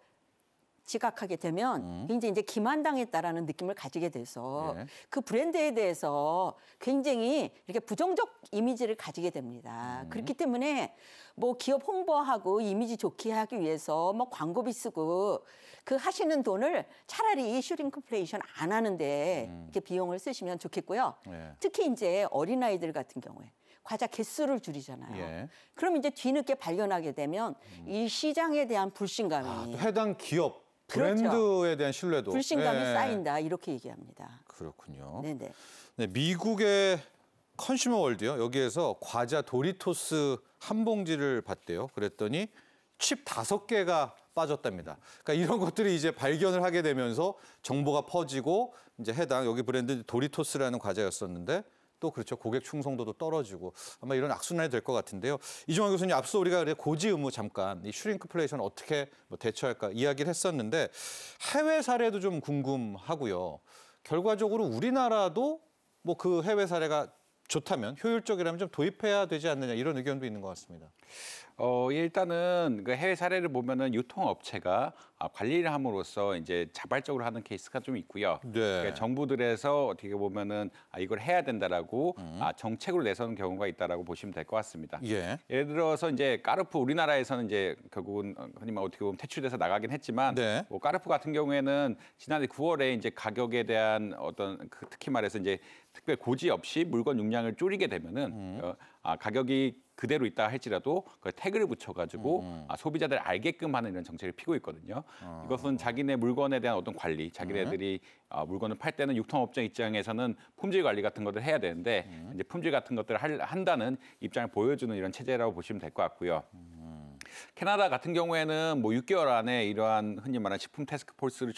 지각하게 되면 굉장히 이제 기만당했다라는 느낌을 가지게 돼서 예. 그 브랜드에 대해서 굉장히 이렇게 부정적 이미지를 가지게 됩니다. 그렇기 때문에 뭐 기업 홍보하고 이미지 좋게 하기 위해서 뭐 광고비 쓰고 그 하시는 돈을 차라리 슈링크플레이션 안 하는데 이렇게 비용을 쓰시면 좋겠고요. 예. 특히 이제 어린아이들 같은 경우에 과자 개수를 줄이잖아요. 예. 그럼 이제 뒤늦게 발견하게 되면 이 시장에 대한 불신감이 아, 또 해당 기업 그렇죠. 브랜드에 대한 신뢰도 불신감이 예. 쌓인다 이렇게 얘기합니다. 그렇군요. 네네. 네, 미국의 컨슈머 월드요. 여기에서 과자 도리토스 한 봉지를 봤대요. 그랬더니 칩 5개가 빠졌답니다. 그러니까 이런 것들이 이제 발견을 하게 되면서 정보가 퍼지고 이제 해당 여기 브랜드 도리토스라는 과자였었는데 또 그렇죠. 고객 충성도도 떨어지고 아마 이런 악순환이 될 것 같은데요. 이종환 교수님 앞서 우리가 고지 의무 잠깐 이 슈링크플레이션 어떻게 뭐 대처할까 이야기를 했었는데 해외 사례도 좀 궁금하고요. 결과적으로 우리나라도 뭐 그 해외 사례가 좋다면 효율적이라면 좀 도입해야 되지 않느냐 이런 의견도 있는 것 같습니다. 일단은 그 해외 사례를 보면은 유통업체가 관리를 함으로써 이제 자발적으로 하는 케이스가 좀 있고요. 네. 그러니까 정부들에서 어떻게 보면은 이걸 해야 된다라고 정책으로 내서는 경우가 있다라고 보시면 될 것 같습니다. 예. 예를 들어서 이제 까르푸 우리나라에서는 이제 결국은 흔히 말 어떻게 보면 퇴출돼서 나가긴 했지만 네. 뭐 까르푸 같은 경우에는 지난해 9월에 이제 가격에 대한 어떤 특히 말해서 이제 특별 고지 없이 물건 용량을 줄이게 되면은 가격이 그대로 있다 할지라도 그 태그를 붙여가지고 소비자들 알게끔 하는 이런 정책을 피고 있거든요. 이것은 자기네 물건에 대한 어떤 관리, 자기네들이 물건을 팔 때는 유통업체 입장에서는 품질 관리 같은 것들 해야 되는데 이제 품질 같은 것들을 한다는 입장을 보여주는 이런 체제라고 보시면 될 것 같고요. 캐나다 같은 경우에는 뭐 6개월 안에 이러한 흔히 말하는 식품 태스크포스를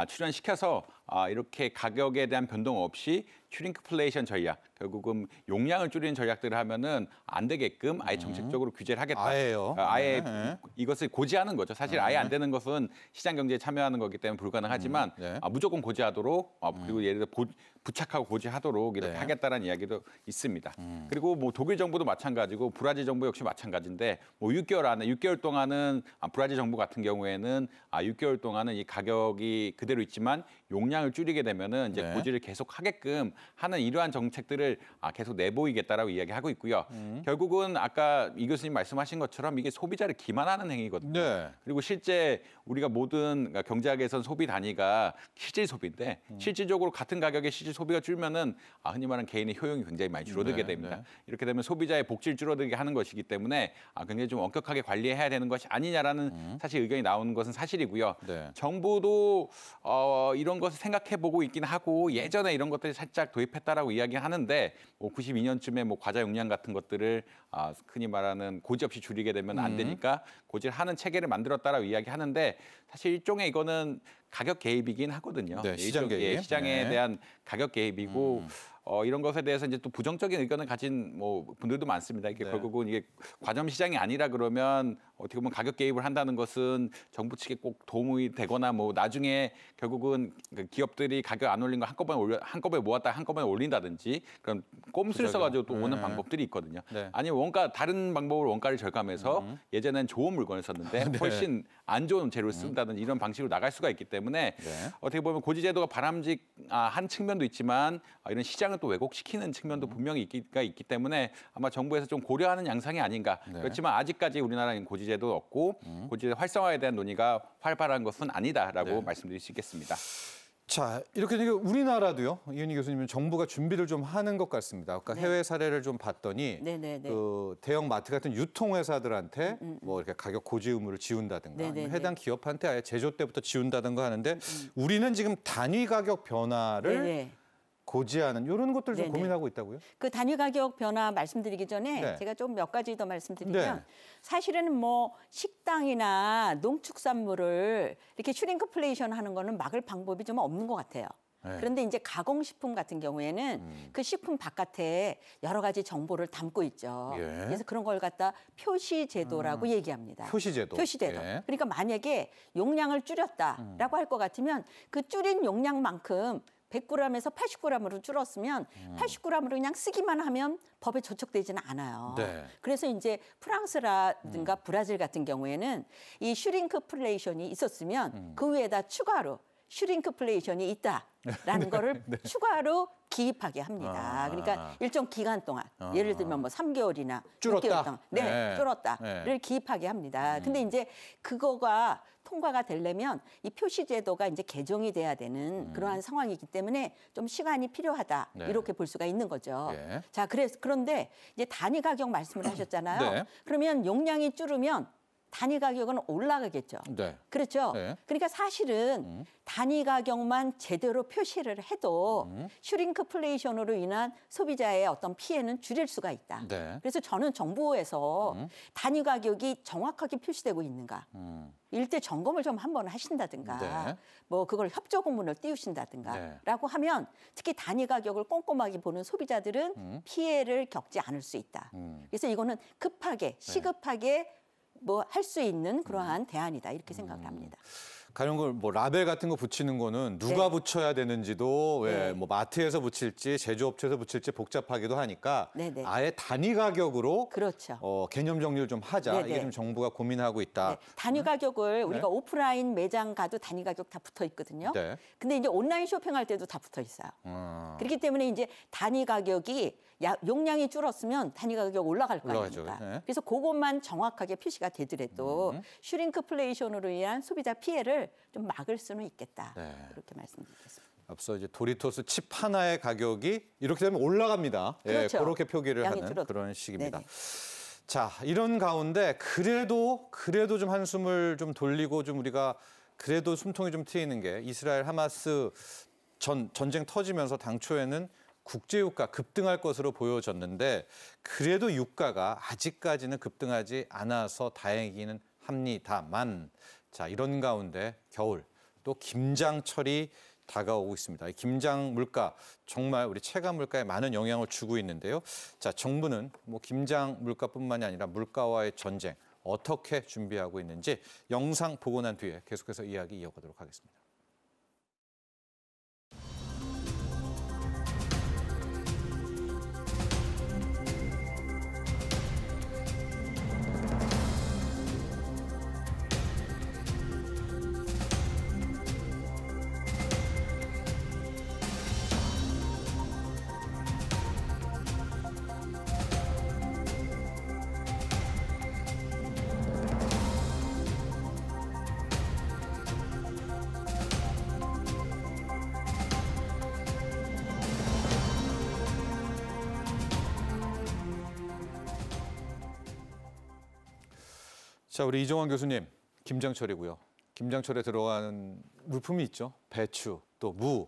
출연시켜서 이렇게 가격에 대한 변동 없이 슈링크플레이션 전략, 결국은 용량을 줄이는 전략들을 하면은 안 되게끔 아예 정책적으로 규제를 하겠다. 아예요. 아예 네. 이것을 고지하는 거죠. 사실 아예 안 되는 것은 시장 경제에 참여하는 거기 때문에 불가능하지만 네. 무조건 고지하도록 그리고 예를 들어 부착하고 고지하도록 이렇게 네. 하겠다는 이야기도 있습니다. 그리고 뭐 독일 정부도 마찬가지고 브라질 정부 역시 마찬가지인데 뭐 6개월 동안은 브라질 정부 같은 경우에는 6개월 동안은 이 가격이 그대로 있지만 용량을 줄이게 되면은 이제 네. 고지를 계속 하게끔 하는 이러한 정책들을 계속 내보이겠다라고 이야기하고 있고요. 결국은 아까 이 교수님 말씀하신 것처럼 이게 소비자를 기만하는 행위거든요. 네. 그리고 실제 우리가 모든 경제학에선 소비 단위가 실질 소비인데 실질적으로 같은 가격의 실질 소비가 줄면은 흔히 말하는 개인의 효용이 굉장히 많이 줄어들게 네, 됩니다. 네. 이렇게 되면 소비자의 복지를 줄어들게 하는 것이기 때문에 굉장히 좀 엄격하게 관리해야 되는 것이 아니냐라는 사실 의견이 나오는 것은 사실이고요. 네. 정부도 이런 것을 생각해 보고 있긴 하고 예전에 이런 것들이 살짝 도입했다라고 이야기하는데 뭐 92년쯤에 뭐 과자 용량 같은 것들을 흔히 말하는 고지 없이 줄이게 되면 안 되니까 고지를 하는 체계를 만들었다라고 이야기하는데 사실 일종의 이거는 가격 개입이긴 하거든요. 네, 시장 개입. 예, 시장에 네. 대한 가격 개입이고 이런 것에 대해서 이제 또 부정적인 의견을 가진 뭐 분들도 많습니다. 이게 네. 결국은 이게 과점 시장이 아니라 그러면 어떻게 보면 가격 개입을 한다는 것은 정부 측에 꼭 도움이 되거나 뭐 나중에 결국은 그 기업들이 가격 안 올린 거 한꺼번에 모았다 한꺼번에 올린다든지 그런 꼼수를 써가지고 또 오는 네. 방법들이 있거든요. 네. 아니면 다른 방법으로 원가를 절감해서 예전엔 좋은 물건을 썼는데 네. 훨씬 안 좋은 재료를 쓴다든지 이런 방식으로 나갈 수가 있기 때문에 네. 어떻게 보면 고지제도가 바람직한 측면도 있지만 이런 시장을 또 왜곡시키는 측면도 분명히 있기 때문에 아마 정부에서 좀 고려하는 양상이 아닌가. 네. 그렇지만 아직까지 우리나라는 고지제도 없고 고지제 활성화에 대한 논의가 활발한 것은 아니다라고 네. 말씀드릴 수 있겠습니다. 자, 이렇게 되니까 우리나라도요. 이은희 교수님은 정부가 준비를 좀 하는 것 같습니다. 아까 네. 해외 사례를 좀 봤더니 네네네. 그 대형 마트 같은 유통회사들한테 뭐 이렇게 가격 고지 의무를 지운다든가 네네네. 아니면 해당 기업한테 아예 제조 때부터 지운다든가 하는데 우리는 지금 단위 가격 변화를 네네. 고지하는 이런 것들 좀 네네. 고민하고 있다고요? 그 단위 가격 변화 말씀드리기 전에 네. 제가 좀 몇 가지 더 말씀드리면 네. 사실은 뭐 식당이나 농축산물을 이렇게 슈링크플레이션 하는 거는 막을 방법이 좀 없는 것 같아요. 네. 그런데 이제 가공식품 같은 경우에는 그 식품 바깥에 여러 가지 정보를 담고 있죠. 예. 그래서 그런 걸 갖다 표시제도라고 얘기합니다. 표시제도. 표시제도. 예. 그러니까 만약에 용량을 줄였다라고 할 것 같으면 그 줄인 용량만큼 100g에서 80g으로 줄었으면 80g으로 그냥 쓰기만 하면 법에 저촉되지는 않아요. 네. 그래서 이제 프랑스라든가 브라질 같은 경우에는 이 슈링크플레이션이 있었으면 그 위에다 추가로 슈링크플레이션이 있다라는 거를 추가로 기입하게 합니다. 그러니까 일정 기간 동안 예를 들면 뭐 3개월이나 줄었다. 6개월 동안 네. 줄었다를 네. 기입하게 합니다. 근데 이제 그거가 통과가 되려면 이 표시제도가 이제 개정이 돼야 되는 그러한 상황이기 때문에 좀 시간이 필요하다 네. 이렇게 볼 수가 있는 거죠. 예. 자, 그런데 이제 단위 가격 말씀을 하셨잖아요. 네. 그러면 용량이 줄으면 단위 가격은 올라가겠죠. 네. 그렇죠. 네. 그러니까 사실은 단위 가격만 제대로 표시를 해도 슈링크플레이션으로 인한 소비자의 어떤 피해는 줄일 수가 있다. 네. 그래서 저는 정부에서 단위 가격이 정확하게 표시되고 있는가. 일대 점검을 좀 한번 하신다든가 네. 뭐 그걸 협조 공문을 띄우신다든가 네. 라고 하면 특히 단위 가격을 꼼꼼하게 보는 소비자들은 피해를 겪지 않을 수 있다. 그래서 이거는 급하게 시급하게 뭐 할 수 있는 그러한 대안이다 이렇게 생각을 합니다. 가령 뭐 라벨 같은 거 붙이는 거는 누가 네. 붙여야 되는지도 왜 네. 뭐 마트에서 붙일지 제조업체에서 붙일지 복잡하기도 하니까 네네. 아예 단위 가격으로 그렇죠. 개념 정리를 좀 하자. 네네. 이게 좀 정부가 고민하고 있다. 네, 단위 가격을 우리가 오프라인 매장 가도 단위 가격 다 붙어 있거든요. 네. 근데 이제 온라인 쇼핑할 때도 다 붙어 있어요. 그렇기 때문에 이제 단위 가격이 용량이 줄었으면 단위 가격이 올라갈 거 올라가죠. 아닙니까? 네. 그래서 그것만 정확하게 표시가 되더라도 슈링크플레이션으로 인한 소비자 피해를 좀 막을 수는 있겠다. 네. 그렇게 말씀드리겠습니다. 앞서 이제 도리토스 칩 하나의 가격이 이렇게 되면 올라갑니다. 그렇죠. 예, 그렇게 표기를 양이 하는 줄어도. 그런 식입니다. 네네. 자, 이런 가운데 그래도 좀 한숨을 좀 돌리고 좀 우리가 그래도 숨통이 좀 트이는 게 이스라엘 하마스 전쟁 터지면서 당초에는 국제 유가 급등할 것으로 보여졌는데 그래도 유가가 아직까지는 급등하지 않아서 다행이기는 합니다만 자, 이런 가운데 겨울 또 김장철이 다가오고 있습니다. 이 김장 물가 정말 우리 체감 물가에 많은 영향을 주고 있는데요. 자, 정부는 뭐 김장 물가뿐만이 아니라 물가와의 전쟁 어떻게 준비하고 있는지 영상 보고 난 뒤에 계속해서 이야기 이어가도록 하겠습니다. 자, 우리 이종환 교수님, 김장철이고요. 김장철에 들어가는 물품이 있죠. 배추, 또 무.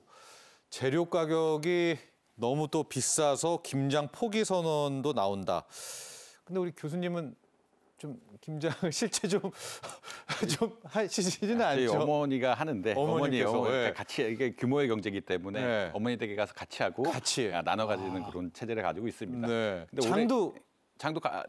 재료 가격이 너무 또 비싸서 김장 포기 선언도 나온다. 근데 우리 교수님은 좀 김장을 실제 좀 좀 하시지는 저희 않죠? 어머니가 하는데 어머니 어머니께서, 예. 같이 이게 규모의 경제이기 때문에 네. 어머니 댁에 가서 같이 하고 같이. 나눠 가지는 그런 체제를 가지고 있습니다. 네. 근데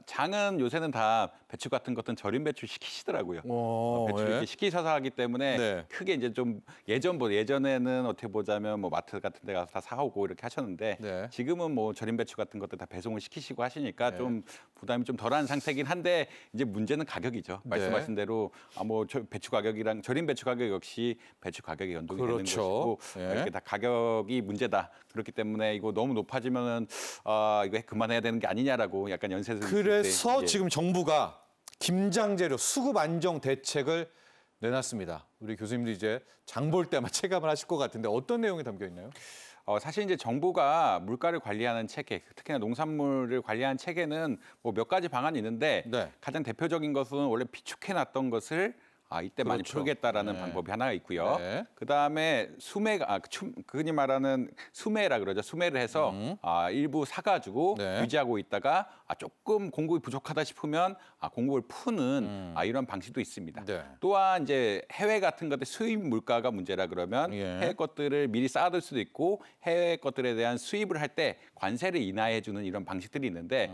장은 요새는 다 배추 같은 것들은 절임 배추 시키시더라고요. 배추 예. 이렇게 시키셔서 하기 때문에 네. 크게 이제 좀 예전에는 어떻게 보자면 뭐 마트 같은 데 가서 다 사오고 이렇게 하셨는데 네. 지금은 뭐 절임 배추 같은 것들 다 배송을 시키시고 하시니까 네. 좀 부담이 좀 덜한 상태긴 한데 이제 문제는 가격이죠. 네. 말씀하신 대로 배추 가격이랑 절임 배추 가격 역시 배추 가격이 연동이 되는 그렇죠. 것이고 예. 이렇게 다 가격이 문제다. 그렇기 때문에 이거 너무 높아지면은 이거 그만해야 되는 게 아니냐라고 약간 연세들 그래서 지금 정부가 김장 재료 수급 안정 대책을 내놨습니다. 우리 교수님도 이제 장 볼 때만 체감을 하실 것 같은데 어떤 내용이 담겨 있나요? 사실 이제 정부가 물가를 관리하는 체계, 특히나 농산물을 관리하는 체계는 뭐 몇 가지 방안이 있는데 네. 가장 대표적인 것은 원래 비축해놨던 것을 이때 많이 그렇죠. 풀겠다라는 네. 방법이 하나가 있고요. 네. 그다음에 흔히 말하는 수매라 그러죠. 수매를 해서 일부 사가지고 네. 유지하고 있다가 조금 공급이 부족하다 싶으면 공급을 푸는 이런 방식도 있습니다. 네. 또한 이제 해외 같은 것들 수입 물가가 문제라 그러면 예. 해외 것들을 미리 쌓아둘 수도 있고 해외 것들에 대한 수입을 할 때 관세를 인하해 주는 이런 방식들이 있는데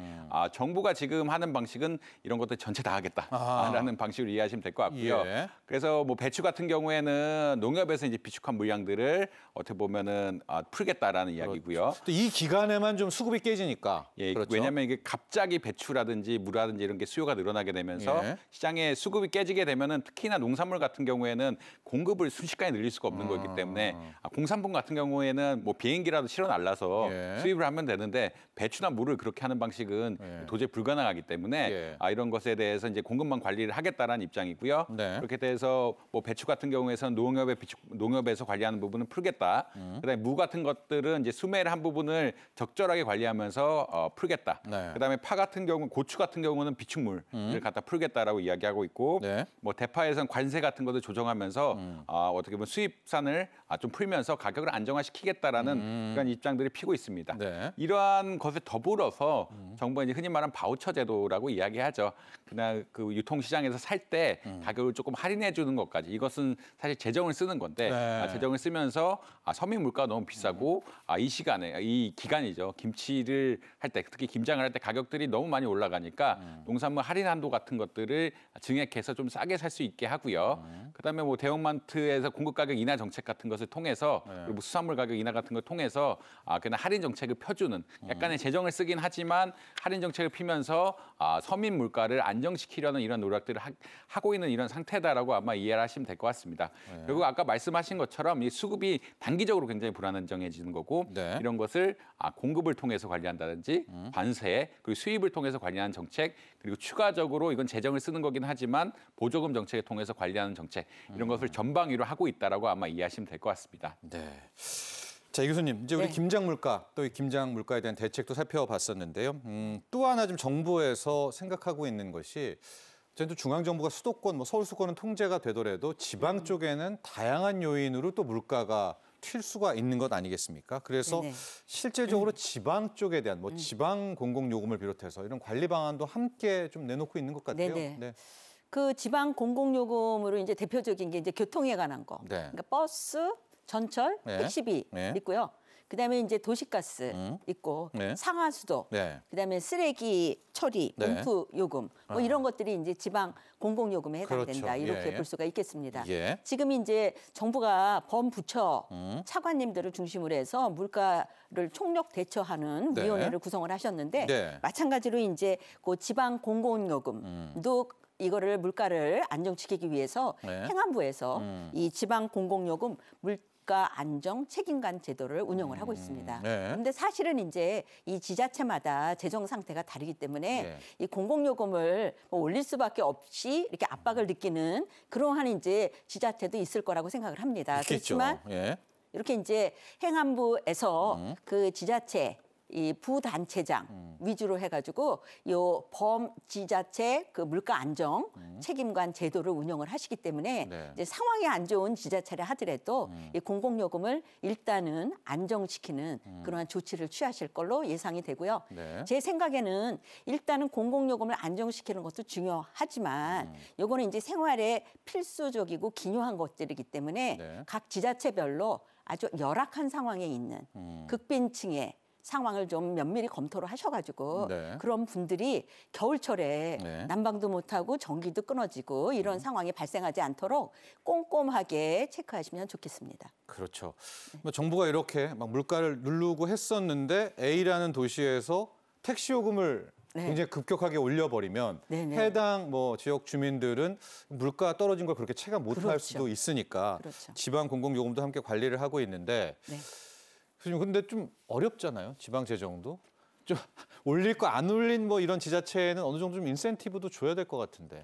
정부가 지금 하는 방식은 이런 것들 전체 다 하겠다라는 방식으로 이해하시면 될 것 같고요. 예. 그래서 뭐 배추 같은 경우에는 농협에서 이제 비축한 물량들을 어떻게 보면은 풀겠다라는 이야기고요. 또 이 기간에만 좀 수급이 깨지니까. 예, 그렇죠. 왜냐하면 이게 갑자기 배추라든지 무라든지 이런 게 수요가 늘어나게 되면서 예. 시장에 수급이 깨지게 되면은 특히나 농산물 같은 경우에는 공급을 순식간에 늘릴 수가 없는 거기 때문에 공산품 같은 경우에는 뭐 비행기라도 실어 날라서 예. 수입을 하면 되는데 배추나 물을 그렇게 하는 방식은 예. 도저히 불가능하기 때문에 예. 이런 것에 대해서 이제 공급망 관리를 하겠다라는 입장이고요. 네. 그렇게 돼서 뭐 배추 같은 경우에서는 농협에서 관리하는 부분은 풀겠다. 그다음에 무 같은 것들은 이제 수매를 한 부분을 적절하게 관리하면서 풀겠다. 네. 그다음에 파 같은 경우, 고추 같은 경우는 비축물을 갖다 풀겠다라고 이야기하고 있고, 네. 뭐 대파에서는 관세 같은 것을 조정하면서 어떻게 보면 수입산을 좀 풀면서 가격을 안정화시키겠다라는 그런 입장들이 피고 있습니다. 네. 이러한 것에 더불어서 정부가 이제 흔히 말하는 바우처 제도라고 이야기하죠. 그냥 그 유통시장에서 살 때 가격을 조금 할인해 주는 것까지 이것은 사실 재정을 쓰는 건데 네. 재정을 쓰면서 서민 물가가 너무 비싸고 이 시간에 이 기간이죠. 김치를 할 때 특히 김장을 할 때 가격들이 너무 많이 올라가니까 농산물 할인 한도 같은 것들을 증액해서 좀 싸게 살 수 있게 하고요. 그다음에 뭐 대형마트에서 공급 가격 인하 정책 같은 것을 통해서 그리고 수산물 가격 인하 같은 걸 통해서 그냥 할인 정책을 펴주는 약간의 재정을 쓰긴 하지만 할인 정책을 피면서 서민 물가를 안정시키려는 이런 노력들을 하고 있는 이런 상태다라고 아마 이해를 하시면 될 것 같습니다. 그리고 아까 말씀하신 것처럼 이 수급이 단기적으로 굉장히 불안정해지는 거고 네. 이런 것을 공급을 통해서 관리한다든지 관세 그리고 수입을 통해서 관리하는 정책 그리고 추가적으로 이건 재정을 쓰는 거긴 하지만 보조금 정책을 통해서 관리하는 정책 이런 것을 전방위로 하고 있다라고 아마 이해하시면 될 것 같습니다. 네. 자, 이 교수님, 이제 우리 네. 김장 물가, 또 이 김장 물가에 대한 대책도 살펴봤었는데요. 또 하나 좀 정부에서 생각하고 있는 것이 저희도 중앙정부가 수도권, 뭐 서울 수도권은 통제가 되더라도 지방 쪽에는 다양한 요인으로 또 물가가 튈 수가 있는 것 아니겠습니까? 그래서 네네. 실질적으로 지방 쪽에 대한 뭐 지방 공공요금을 비롯해서 이런 관리 방안도 함께 좀 내놓고 있는 것 같아요. 네네. 네. 그 지방 공공요금으로 이제 대표적인 게 이제 교통에 관한 거. 네. 그러니까 버스, 전철, 네. 택시비 네. 있고요. 그다음에 이제 도시가스 있고 네. 상하수도, 네. 그다음에 쓰레기 처리, 네. 음프 요금 뭐 이런 것들이 이제 지방 공공요금에 해당된다 그렇죠. 이렇게 예. 볼 수가 있겠습니다. 예. 지금 이제 정부가 범부처 차관님들을 중심으로 해서 물가를 총력 대처하는 네. 위원회를 구성을 하셨는데 네. 마찬가지로 이제 그 지방 공공요금도 이거를 물가를 안정시키기 위해서 네. 행안부에서 이 지방 공공요금 물가 안정 책임관 제도를 운영을 하고 있습니다. 네. 그런데 사실은 이제 이 지자체마다 재정 상태가 다르기 때문에 네. 이 공공요금을 뭐 올릴 수밖에 없이 이렇게 압박을 느끼는 그러한 이제 지자체도 있을 거라고 생각을 합니다. 있겠죠. 그렇지만 예. 이렇게 이제 행안부에서 그 지자체 이 부단체장 위주로 해가지고 요 범지자체 그 물가 안정 책임관 제도를 운영을 하시기 때문에 네. 이제 상황이 안 좋은 지자체를 하더라도 이 공공요금을 일단은 안정시키는 그러한 조치를 취하실 걸로 예상이 되고요. 네. 제 생각에는 일단은 공공요금을 안정시키는 것도 중요하지만 요거는 이제 생활에 필수적이고 기묘한 것들이기 때문에 네. 각 지자체별로 아주 열악한 상황에 있는 극빈층의 상황을 좀 면밀히 검토를 하셔가지고 네. 그런 분들이 겨울철에 네. 난방도 못하고 전기도 끊어지고 이런 상황이 발생하지 않도록 꼼꼼하게 체크하시면 좋겠습니다. 그렇죠. 뭐 정부가 이렇게 막 물가를 누르고 했었는데 A라는 도시에서 택시 요금을 네. 굉장히 급격하게 올려버리면 네네. 해당 뭐 지역 주민들은 물가 떨어진 걸 그렇게 체감 못할 그렇죠. 수도 있으니까 그렇죠. 지방 공공요금도 함께 관리를 하고 있는데 네. 교수님 근데 좀 어렵잖아요. 지방 재정도 좀 올릴 거 안 올린 뭐 이런 지자체에는 어느 정도 좀 인센티브도 줘야 될 것 같은데.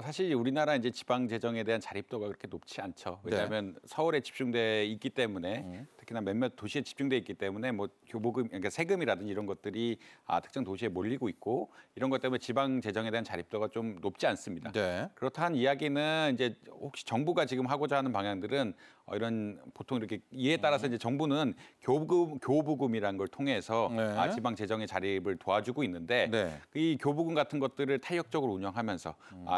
사실 우리나라 이제 지방 재정에 대한 자립도가 그렇게 높지 않죠. 왜냐하면 서울에 집중돼 있기 때문에 특히나 몇몇 도시에 집중돼 있기 때문에 뭐 교부금, 그러니까 세금이라든지 이런 것들이 특정 도시에 몰리고 있고 이런 것 때문에 지방 재정에 대한 자립도가 좀 높지 않습니다. 네. 그렇다는 이야기는 이제 혹시 정부가 지금 하고자 하는 방향들은 이런 보통 이렇게 이에 따라서 이제 정부는 교부금이라는 걸 통해서 네. 지방 재정의 자립을 도와주고 있는데 네. 이 교부금 같은 것들을 탄력적으로 운영하면서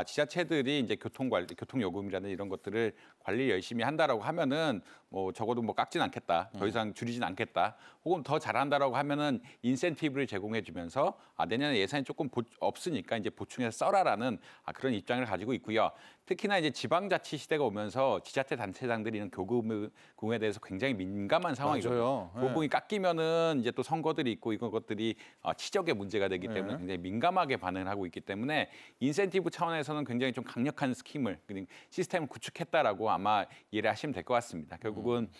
지자체들이 이제 교통요금이라는 이런 것들을 관리 열심히 한다라고 하면은 뭐 적어도 뭐 깎진 않겠다, 더 이상 줄이진 않겠다, 혹은 더 잘한다라고 하면은 인센티브를 제공해주면서 내년에 예산이 조금 없으니까 이제 보충해서 써라라는 그런 입장을 가지고 있고요. 특히나 이제 지방자치 시대가 오면서 지자체 단체장들이 이런 교부금에 대해서 굉장히 민감한 상황이거든요. 맞아요. 네. 교부금이 깎이면은 이제 또 선거들이 있고 이런 것들이 치적의 문제가 되기 때문에 네. 굉장히 민감하게 반응을 하고 있기 때문에 인센티브 차원에서는 굉장히 좀 강력한 스킴을, 시스템을 구축했다라고 아마 이해를 하시면 될 것 같습니다. 결국은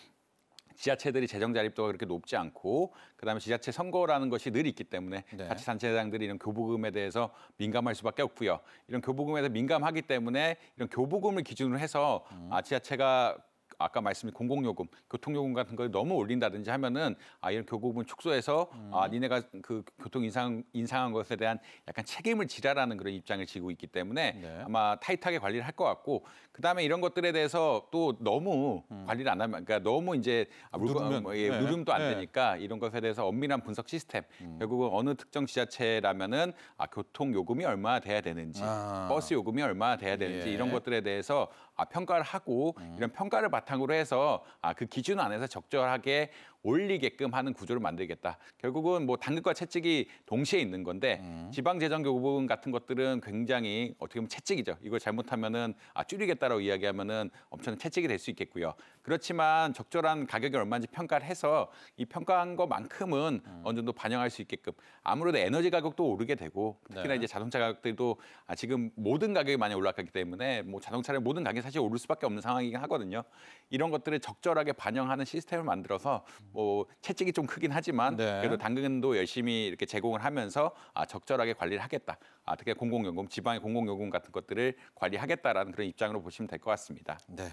지자체들이 재정 자립도가 그렇게 높지 않고 그다음에 지자체 선거라는 것이 늘 있기 때문에 네. 자치단체장들이 이런 교부금에 대해서 민감할 수밖에 없고요. 이런 교부금에 대해서 민감하기 때문에 이런 교부금을 기준으로 해서 지자체가 아까 말씀드린 공공요금, 교통요금 같은 걸 너무 올린다든지 하면은 이런 교부금을 축소해서 니네가 그 교통 인상한 것에 대한 약간 책임을 지라라는 그런 입장을 지고 있기 때문에 네. 아마 타이트하게 관리를 할 것 같고 그다음에 이런 것들에 대해서 또 너무 관리를 안 하면 그러니까 너무 이제 누르면, 네. 누름도 안 네. 되니까 이런 것에 대해서 엄밀한 분석 시스템 결국은 어느 특정 지자체라면은 교통 요금이 얼마나 돼야 되는지 버스 요금이 얼마나 돼야 되는지 예. 이런 것들에 대해서 평가를 하고 이런 평가를 바탕으로 해서 그 기준 안에서 적절하게 올리게끔 하는 구조를 만들겠다. 결국은 뭐 당근과 채찍이 동시에 있는 건데 지방재정교부금 같은 것들은 굉장히 어떻게 보면 채찍이죠. 이걸 잘못하면은 줄이겠다라고 이야기하면은 엄청난 채찍이 될 수 있겠고요. 그렇지만 적절한 가격이 얼마인지 평가를 해서 이 평가한 것만큼은 어느 정도 반영할 수 있게끔 아무래도 에너지 가격도 오르게 되고 특히나 네. 이제 자동차 가격들도 지금 모든 가격이 많이 올랐기 때문에 뭐 자동차의 모든 가격이 사실 오를 수밖에 없는 상황이긴 하거든요. 이런 것들을 적절하게 반영하는 시스템을 만들어서 뭐 채찍이 좀 크긴 하지만 네. 그래도 당근도 열심히 이렇게 제공을 하면서 적절하게 관리를 하겠다. 특히 공공요금, 지방의 공공요금 같은 것들을 관리하겠다라는 그런 입장으로 보시면 될 것 같습니다. 네.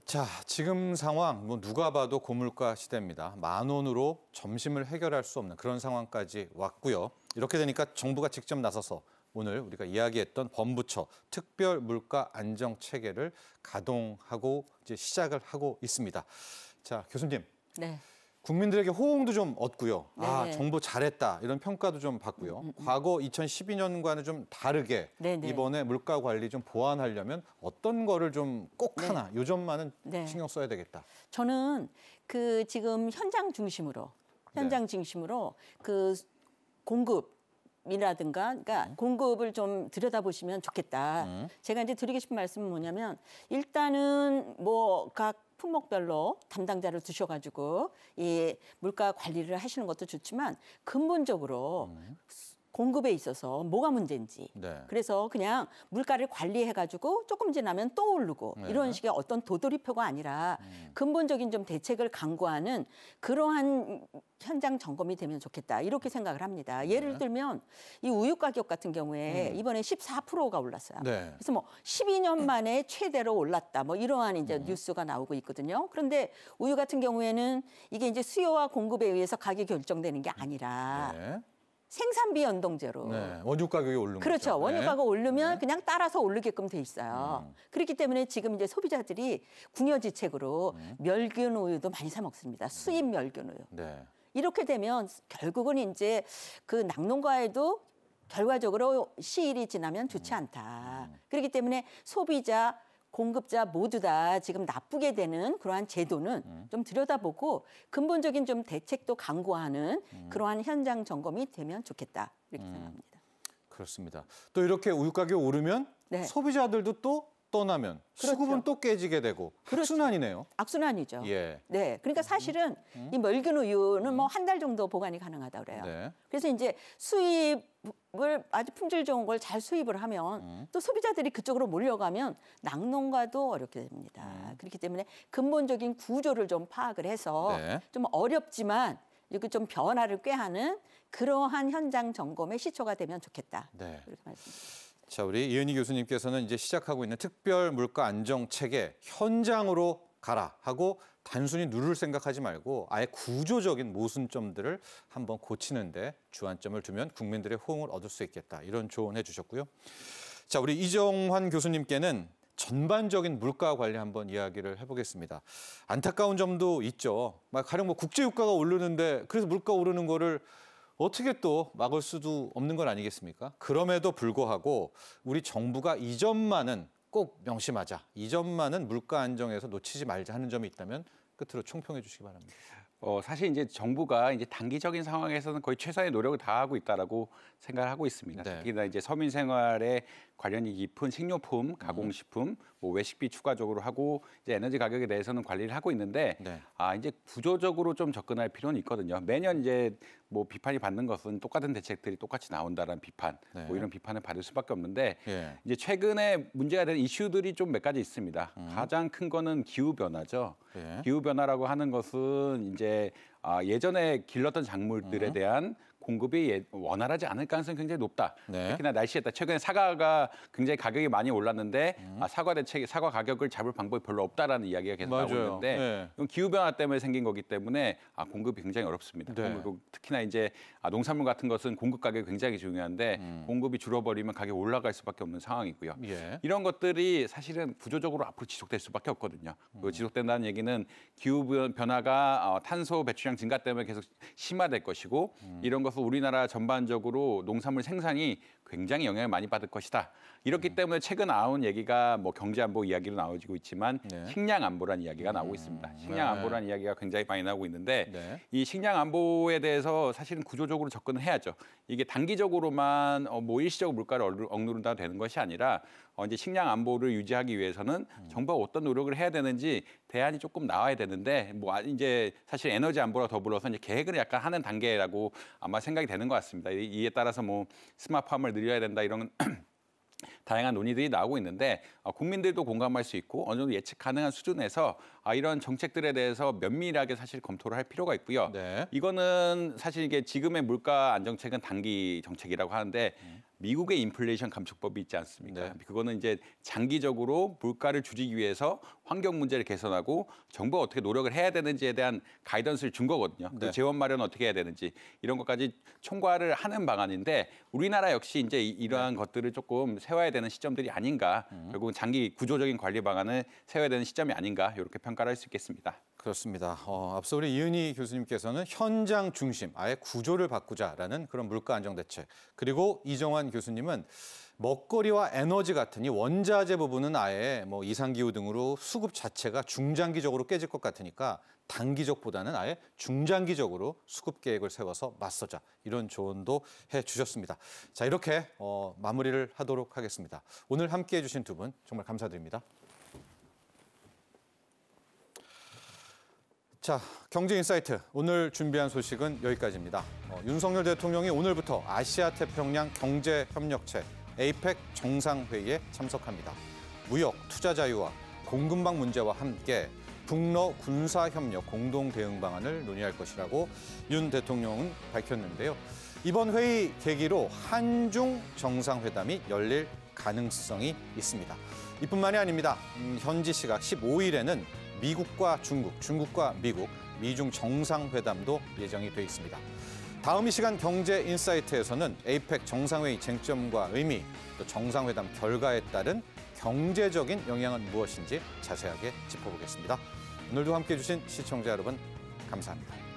자, 지금 상황 뭐 누가 봐도 고물가 시대입니다. 10,000원으로 점심을 해결할 수 없는 그런 상황까지 왔고요. 이렇게 되니까 정부가 직접 나서서 오늘 우리가 이야기했던 범부처 특별 물가 안정 체계를 가동하고 이제 시작을 하고 있습니다. 자, 교수님. 네. 국민들에게 호응도 좀 얻고요. 네. 정부 잘했다 이런 평가도 좀 받고요. 과거 2012년과는 좀 다르게 네네. 이번에 물가 관리 좀 보완하려면 어떤 거를 좀 꼭 네. 하나 요 점만은 네. 신경 써야 되겠다. 저는 그 지금 현장 중심으로 그 공급이라든가 그러니까 공급을 좀 들여다보시면 좋겠다. 제가 이제 드리고 싶은 말씀은 뭐냐면 일단은 뭐 각 품목별로 담당자를 두셔가지고 이 물가 관리를 하시는 것도 좋지만 근본적으로 공급에 있어서 뭐가 문제인지. 네. 그래서 그냥 물가를 관리해가지고 조금 지나면 또 오르고 네. 이런 식의 어떤 도돌이표가 아니라 근본적인 좀 대책을 강구하는 그러한 현장 점검이 되면 좋겠다. 이렇게 생각을 합니다. 예를 들면 이 우유 가격 같은 경우에 이번에 14%가 올랐어요. 네. 그래서 뭐 12년 만에 최대로 올랐다. 뭐 이러한 이제 뉴스가 나오고 있거든요. 그런데 우유 같은 경우에는 이게 이제 수요와 공급에 의해서 가격이 결정되는 게 아니라 네. 생산비 연동제로. 네. 원유 가격이 오른 거죠. 그렇죠. 원유가가 네. 오르면 그냥 따라서 오르게끔 돼 있어요. 그렇기 때문에 지금 이제 소비자들이 궁여지책으로 멸균 우유도 많이 사 먹습니다. 수입 멸균 우유. 네. 이렇게 되면 결국은 이제 그 낙농가에도 결과적으로 시일이 지나면 좋지 않다. 그렇기 때문에 소비자, 공급자 모두 다 지금 나쁘게 되는 그러한 제도는 좀 들여다보고 근본적인 좀 대책도 강구하는 그러한 현장 점검이 되면 좋겠다. 이렇게 생각합니다. 그렇습니다. 또 이렇게 우유 가격이 오르면 네. 소비자들도 또 떠나면 수급은 또 깨지게 되고 악순환이네요. 악순환이죠. 예. 네. 그러니까 사실은 이 멸균 우유는 뭐 한 달 정도 보관이 가능하다고 그래요. 네. 그래서 이제 수입을 아주 품질 좋은 걸 잘 수입을 하면 또 소비자들이 그쪽으로 몰려가면 낙농가도 어렵게 됩니다. 그렇기 때문에 근본적인 구조를 좀 파악을 해서 네. 좀 어렵지만 이렇게 좀 변화를 꾀하는 그러한 현장 점검의 시초가 되면 좋겠다. 네. 이렇게 말씀드립니다. 자, 우리 이은희 교수님께서는 이제 시작하고 있는 특별 물가 안정 체계 현장으로 가라 하고 단순히 누를 생각하지 말고 아예 구조적인 모순점들을 한번 고치는데 주안점을 두면 국민들의 호응을 얻을 수 있겠다. 이런 조언해 주셨고요. 자, 우리 이정환 교수님께는 전반적인 물가 관리 한번 이야기를 해보겠습니다. 안타까운 점도 있죠. 가령 뭐 국제유가가 오르는데 그래서 물가 오르는 거를 어떻게 또 막을 수도 없는 건 아니겠습니까? 그럼에도 불구하고 우리 정부가 이 점만은 꼭 명심하자. 이 점만은 물가 안정에서 놓치지 말자 하는 점이 있다면 끝으로 총평해 주시기 바랍니다. 사실 이제 정부가 이제 단기적인 상황에서는 거의 최선의 노력을 다하고 있다라고 생각을 하고 있습니다. 네. 특히나 이제 서민 생활에 관련이 깊은 식료품, 가공식품, 뭐 외식비 추가적으로 하고 이제 에너지 가격에 대해서는 관리를 하고 있는데 네. 이제 구조적으로 좀 접근할 필요는 있거든요. 매년 이제 뭐 비판이 받는 것은 똑같은 대책들이 똑같이 나온다라는 비판, 네. 뭐 이런 비판을 받을 수밖에 없는데 예. 이제 최근에 문제가 된 이슈들이 좀 몇 가지 있습니다. 가장 큰 거는 기후 변화죠. 예. 기후 변화라고 하는 것은 이제 예전에 길렀던 작물들에 대한 공급이 원활하지 않을 가능성이 굉장히 높다. 네. 특히나 날씨에 따라 최근에 사과가 굉장히 가격이 많이 올랐는데 사과 가격을 잡을 방법이 별로 없다라는 이야기가 계속 나오고 맞아요. 있는데 네. 이건 기후 변화 때문에 생긴 거기 때문에 공급이 굉장히 어렵습니다. 네. 특히나 이제 농산물 같은 것은 공급 가격이 굉장히 중요한데 공급이 줄어버리면 가격이 올라갈 수밖에 없는 상황이고요. 예. 이런 것들이 사실은 구조적으로 앞으로 지속될 수밖에 없거든요. 그 지속된다는 얘기는 기후 변화가 탄소 배출량 증가 때문에 계속 심화될 것이고 이런 것을 우리나라 전반적으로 농산물 생산이 굉장히 영향을 많이 받을 것이다. 이렇기 때문에 최근 나온 얘기가 뭐 경제 안보 이야기로 나오고 있지만 네. 식량 안보라는 이야기가 나오고 있습니다. 식량 안보라는 이야기가 굉장히 많이 나오고 있는데 네. 이 식량 안보에 대해서 사실은 구조적으로 접근을 해야죠. 이게 단기적으로만 뭐 일시적 물가를 억누른다 되는 것이 아니라 이제 식량 안보를 유지하기 위해서는 정부가 어떤 노력을 해야 되는지 대안이 조금 나와야 되는데 뭐 이제 사실 에너지 안보와 더불어서 이제 계획을 약간 하는 단계라고 아마 생각이 되는 것 같습니다. 이에 따라서 뭐 스마트팜을 늘려야 된다 이런 다양한 논의들이 나오고 있는데 국민들도 공감할 수 있고 어느 정도 예측 가능한 수준에서 이런 정책들에 대해서 면밀하게 사실 검토를 할 필요가 있고요. 네. 이거는 사실 이게 지금의 물가 안정책은 단기 정책이라고 하는데 미국의 인플레이션 감축법이 있지 않습니까? 네. 그거는 이제 장기적으로 물가를 줄이기 위해서 환경 문제를 개선하고 정부가 어떻게 노력을 해야 되는지에 대한 가이던스를 준 거거든요. 네. 그 재원 마련 어떻게 해야 되는지 이런 것까지 총괄을 하는 방안인데 우리나라 역시 이제 이러한 것들을 조금 세워야 되는 시점들이 아닌가. 결국은 장기 구조적인 관리 방안을 세워야 되는 시점이 아닌가 이렇게 평가를 할 수 있겠습니다. 그렇습니다. 앞서 우리 이은희 교수님께서는 현장 중심, 아예 구조를 바꾸자라는 그런 물가 안정 대책. 그리고 이정환 교수님은 먹거리와 에너지 같은 이 원자재 부분은 아예 뭐 이상기후 등으로 수급 자체가 중장기적으로 깨질 것 같으니까 단기적보다는 아예 중장기적으로 수급 계획을 세워서 맞서자. 이런 조언도 해주셨습니다. 자, 이렇게 마무리를 하도록 하겠습니다. 오늘 함께해 주신 두 분 정말 감사드립니다. 자, 경제인사이트 오늘 준비한 소식은 여기까지입니다. 윤석열 대통령이 오늘부터 아시아태평양 경제협력체 APEC 정상회의에 참석합니다. 무역, 투자 자유와 공급망 문제와 함께 북러 군사협력 공동대응 방안을 논의할 것이라고 윤 대통령은 밝혔는데요. 이번 회의 계기로 한중 정상회담이 열릴 가능성이 있습니다. 이뿐만이 아닙니다. 현지 시각 15일에는 미국과 중국, 중국과 미국, 미중 정상회담도 예정이 돼 있습니다. 다음 이 시간 경제인사이트에서는 APEC 정상회의 쟁점과 의미, 또 정상회담 결과에 따른 경제적인 영향은 무엇인지 자세하게 짚어보겠습니다. 오늘도 함께해 주신 시청자 여러분, 감사합니다.